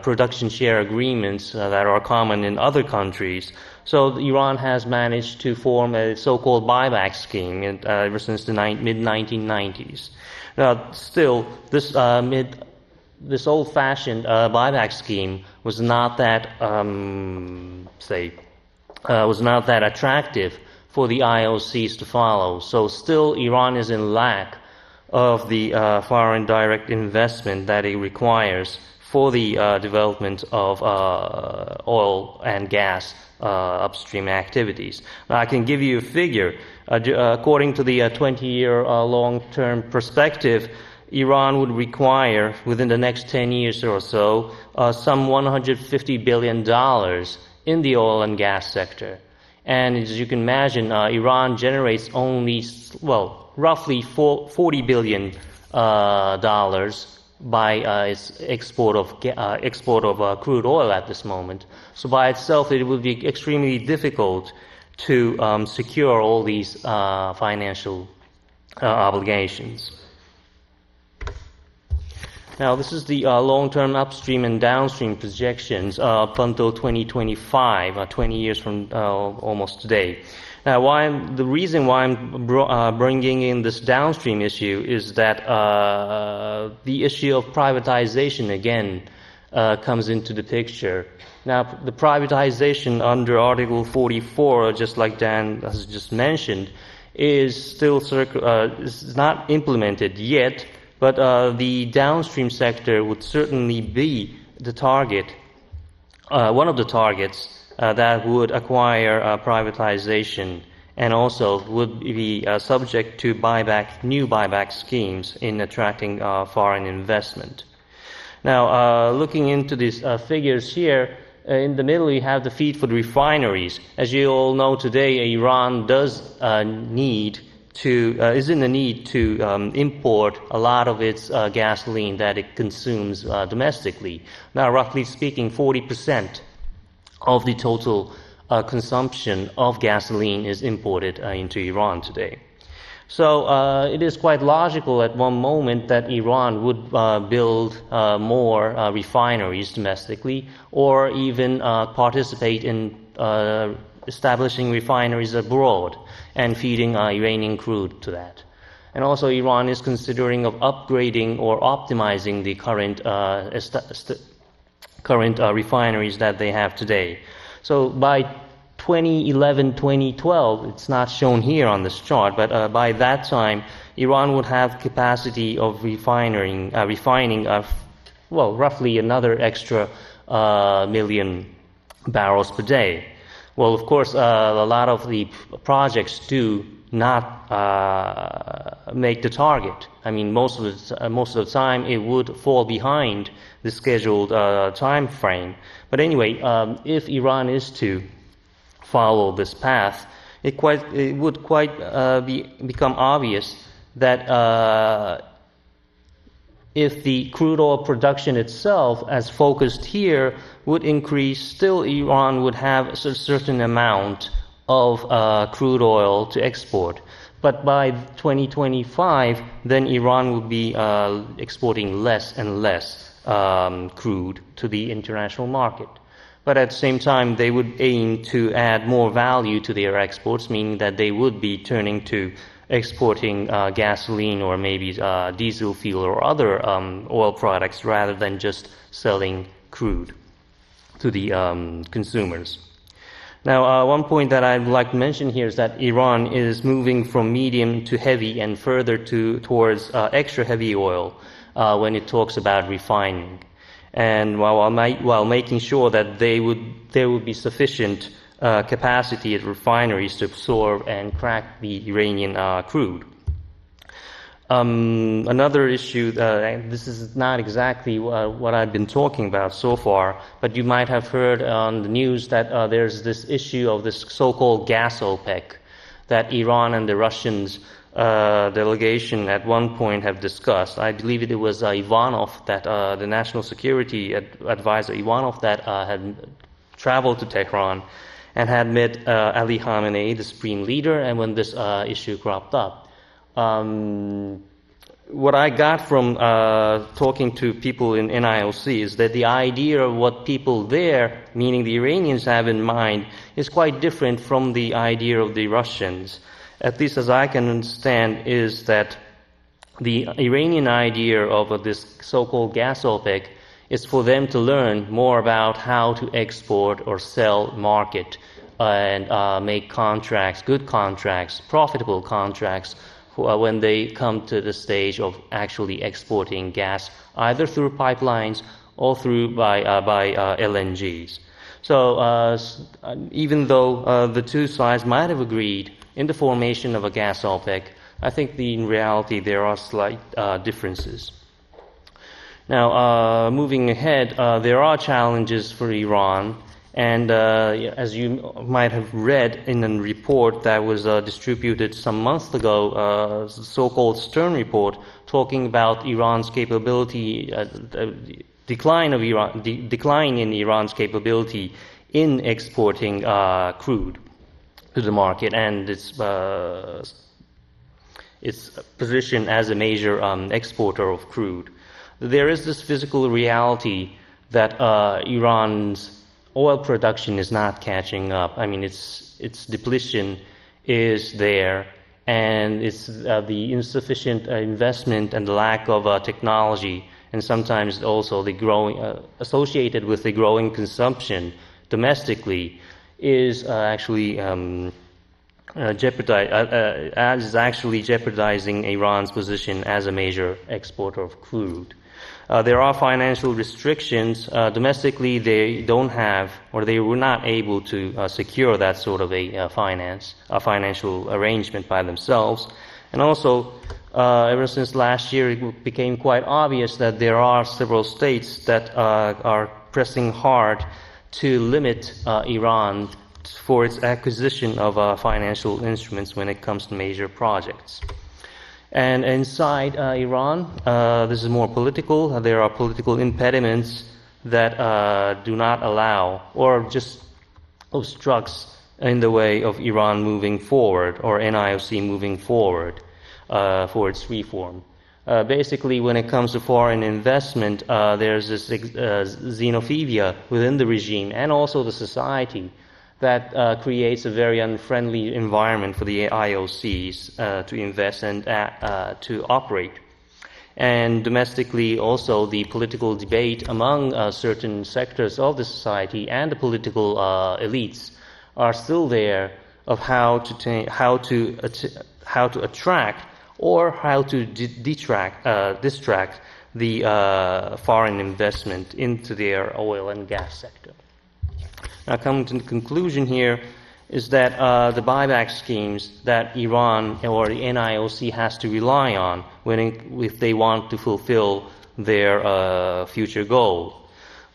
production share agreements that are common in other countries. So Iran has managed to form a so-called buyback scheme ever since the mid-1990s. Now, still, this old-fashioned buyback scheme was not that attractive for the IOCs to follow. So still, Iran is in lack of the foreign direct investment that it requires for the development of oil and gas upstream activities. Now, I can give you a figure. According to the 20-year long-term perspective, Iran would require, within the next 10 years or so, some $150 billion in the oil and gas sector. And as you can imagine, Iran generates only, roughly $40 billion by its export of crude oil at this moment. So by itself, it would be extremely difficult to secure all these financial obligations. Now, this is the long-term upstream and downstream projections up until 2025, 20 years from almost today. Now, the reason why I'm bringing in this downstream issue is that the issue of privatization again comes into the picture. Now, the privatization under Article 44, just like Dan has just mentioned, is still is not implemented yet. But the downstream sector would certainly be the target, one of the targets that would acquire privatization, and also would be subject to new buyback schemes in attracting foreign investment. Now, looking into these figures here, in the middle you have the feed for the refineries. As you all know today, Iran does is in the need to import a lot of its gasoline that it consumes domestically. Now, roughly speaking, 40% of the total consumption of gasoline is imported into Iran today. So it is quite logical at one moment that Iran would build more refineries domestically, or even participate in establishing refineries abroad and feeding Iranian crude to that. And also Iran is considering of upgrading or optimizing the current refineries that they have today. So by 2011, 2012, it's not shown here on this chart, but by that time, Iran would have capacity of refining roughly another extra million barrels per day. Well, of course, a lot of the projects do not make the target. I mean, most of the time it would fall behind the scheduled time frame. But anyway, if Iran is to follow this path, it would become obvious that if the crude oil production itself, as focused here, would increase, still Iran would have a certain amount of crude oil to export. But by 2025, then Iran would be exporting less and less crude to the international market. But at the same time, they would aim to add more value to their exports, meaning that they would be turning to exporting gasoline or maybe diesel fuel or other oil products rather than just selling crude to the consumers. Now, one point that I'd like to mention here is that Iran is moving from medium to heavy and further towards extra heavy oil when it talks about refining, and while making sure that there would be sufficient capacity at refineries to absorb and crack the Iranian crude. Another issue, this is not exactly what I've been talking about so far, but you might have heard on the news that there's this issue of this so-called gas OPEC that Iran and the Russians delegation at one point have discussed. I believe it was Ivanov, that the National Security Advisor Ivanov, that had traveled to Tehran and had met Ali Khamenei, the supreme leader, and when this issue cropped up. What I got from talking to people in NIOC is that the idea of what people there, meaning the Iranians, have in mind is quite different from the idea of the Russians. At least as I can understand, is that the Iranian idea of this so-called gas OPEC is for them to learn more about how to export or sell, market, and make contracts, good contracts, profitable contracts, when they come to the stage of actually exporting gas, either through pipelines or through by LNGs. So even though the two sides might have agreed in the formation of a gas OPEC, I think in reality there are slight differences. Now, moving ahead, there are challenges for Iran. And as you might have read in a report that was distributed some months ago, the so-called Stern report, talking about Iran's capability, decline in Iran's capability in exporting crude to the market, and its position as a major exporter of crude. There is this physical reality that Iran's oil production is not catching up. I mean, its depletion is there, and it's the insufficient investment and the lack of technology, and sometimes also the growing associated with the growing consumption domestically is actually jeopardizing Iran's position as a major exporter of crude. There are financial restrictions. Domestically, they don't have, or they were not able to secure that sort of a financial arrangement by themselves. And also, ever since last year, it became quite obvious that there are several states that are pressing hard to limit Iran for its acquisition of financial instruments when it comes to major projects. And inside Iran, this is more political. There are political impediments that do not allow or just obstructs in the way of Iran moving forward or NIOC moving forward for its reform. Basically, when it comes to foreign investment, there's this xenophobia within the regime and also the society that creates a very unfriendly environment for the IOCs to invest and to operate. And domestically, also, the political debate among certain sectors of the society and the political elites are still there of how to attract or how to distract the foreign investment into their oil and gas sector. Now, coming to the conclusion here is that the buyback schemes that Iran or the NIOC has to rely on if they want to fulfill their future goal.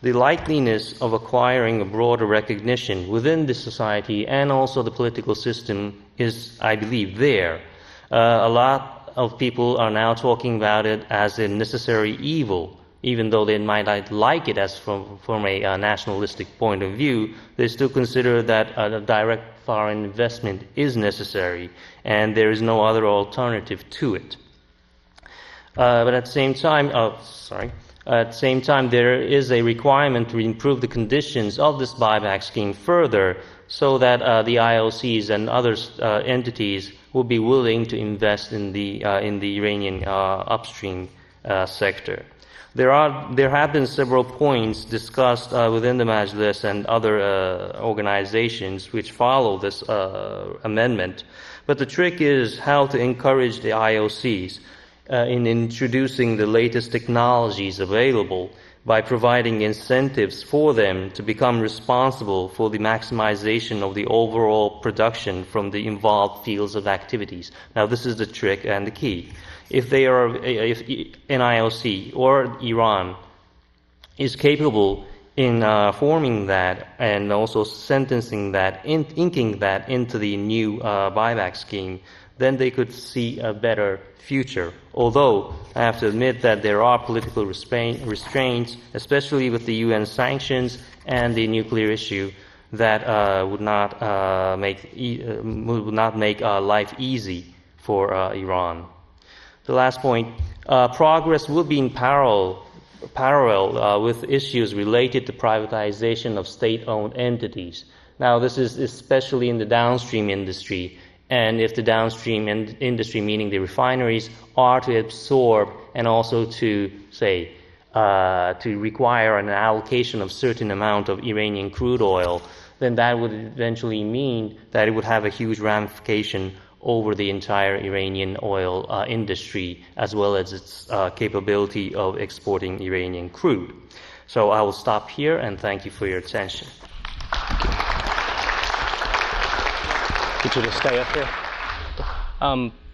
The likeliness of acquiring a broader recognition within the society and also the political system is, I believe, there. A lot of people are now talking about it as a necessary evil. Even though they might not like it as from a nationalistic point of view, they still consider that a direct foreign investment is necessary, and there is no other alternative to it. But at the same time, there is a requirement to improve the conditions of this buyback scheme further, so that the IOCs and other entities will be willing to invest in the Iranian upstream sector. There have been several points discussed within the Majlis and other organizations which follow this amendment, but the trick is how to encourage the IOCs in introducing the latest technologies available by providing incentives for them to become responsible for the maximization of the overall production from the involved fields of activities. Now, this is the trick and the key. If NIOC or Iran is capable in forming that and also sentencing that, inking that into the new buyback scheme, then they could see a better future. Although I have to admit that there are political restraints, especially with the UN sanctions and the nuclear issue, that would not make life easy for Iran. The last point, progress will be in parallel with issues related to privatization of state-owned entities. Now, this is especially in the downstream industry, and if the downstream industry, meaning the refineries, are to absorb and also to require an allocation of certain amount of Iranian crude oil, then that would eventually mean that it would have a huge ramification over the entire Iranian oil industry, as well as its capability of exporting Iranian crude. So I will stop here, and thank you for your attention. Get you to stay up here.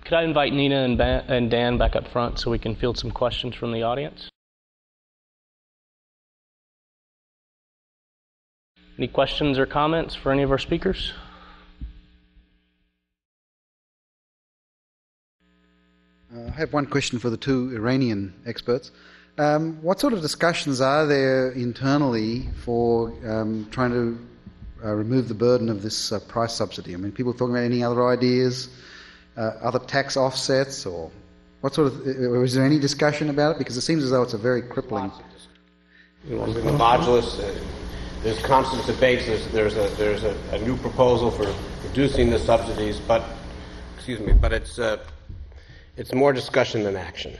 Could I invite Nina and Dan back up front so we can field some questions from the audience? Any questions or comments for any of our speakers? I have one question for the two Iranian experts. What sort of discussions are there internally for trying to remove the burden of this price subsidy? I mean, people talking about any other ideas, other tax offsets, or what sort of? Is there any discussion about it? Because it seems as though it's a very crippling. In the Majlis, there's constant debates. There's a new proposal for reducing the subsidies, but it's more discussion than action.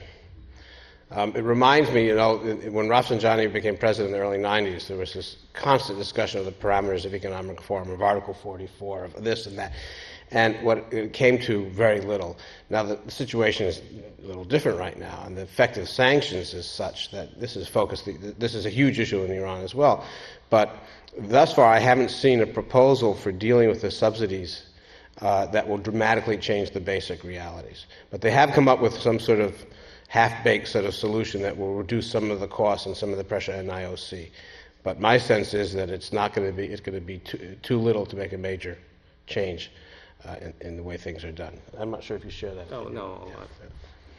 It reminds me, when Rafsanjani became president in the early 90s, there was this constant discussion of the parameters of economic reform, of Article 44, of this and that, and what it came to very little. Now the situation is a little different right now, and the effect of sanctions is such that this is focused. This is a huge issue in Iran as well, but thus far I haven't seen a proposal for dealing with the subsidies that will dramatically change the basic realities. But they have come up with some sort of half-baked sort of solution that will reduce some of the costs and some of the pressure on IOC. But my sense is that it's going to be too little to make a major change in the way things are done. I'm not sure if you share that. No.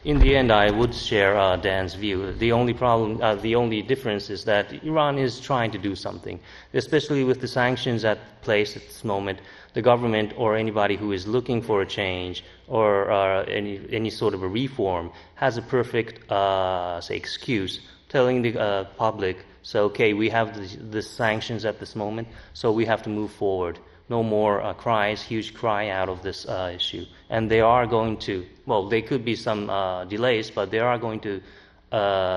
In the end, I would share Dan's view. The only difference is that Iran is trying to do something, especially with the sanctions at place at this moment. The government or anybody who is looking for a change or any sort of a reform has a perfect, excuse, telling the public, so okay, we have the sanctions at this moment, so we have to move forward. no more cries, huge cry out of this issue. And they are going to, well, there could be some delays, but they are going to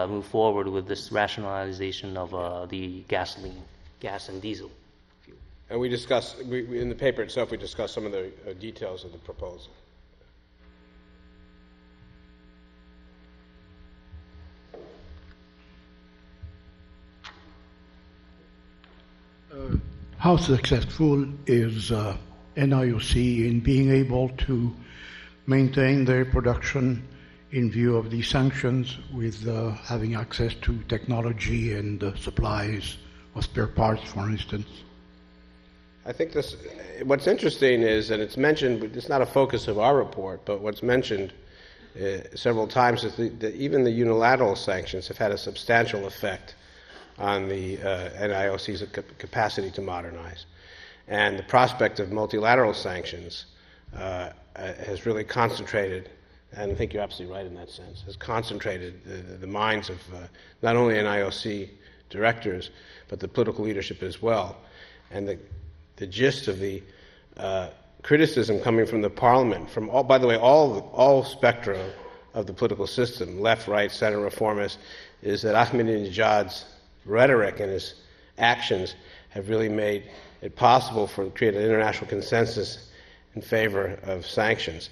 move forward with this rationalization of the gasoline, gas and diesel. And we discussed, in the paper itself, we discussed some of the details of the proposal. How successful is NIOC in being able to maintain their production in view of these sanctions with having access to technology and supplies of spare parts, for instance? I think what's interesting is, and it's mentioned, but it's not a focus of our report, but what's mentioned several times is that even the unilateral sanctions have had a substantial effect on the NIOC's capacity to modernize. And the prospect of multilateral sanctions has really concentrated, and I think you're absolutely right in that sense, has concentrated the minds of not only NIOC directors, but the political leadership as well. And the gist of the criticism coming from the parliament, from all, by the way, all spectra of the political system, left, right, center, reformists, is that Ahmadinejad's rhetoric and his actions have really made it possible to create an international consensus in favor of sanctions,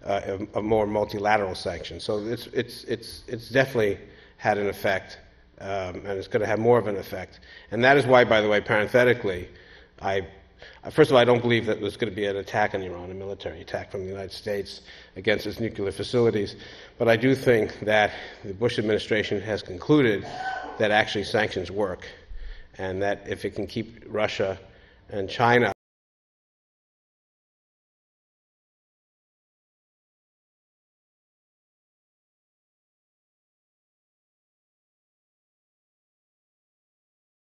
of more multilateral sanctions. So it's definitely had an effect, and it's going to have more of an effect. And that is why, by the way, parenthetically, first of all, I don't believe that there's going to be an attack on Iran, a military attack from the United States against its nuclear facilities. But I do think that the Bush administration has concluded that actually sanctions work, and that if it can keep Russia and China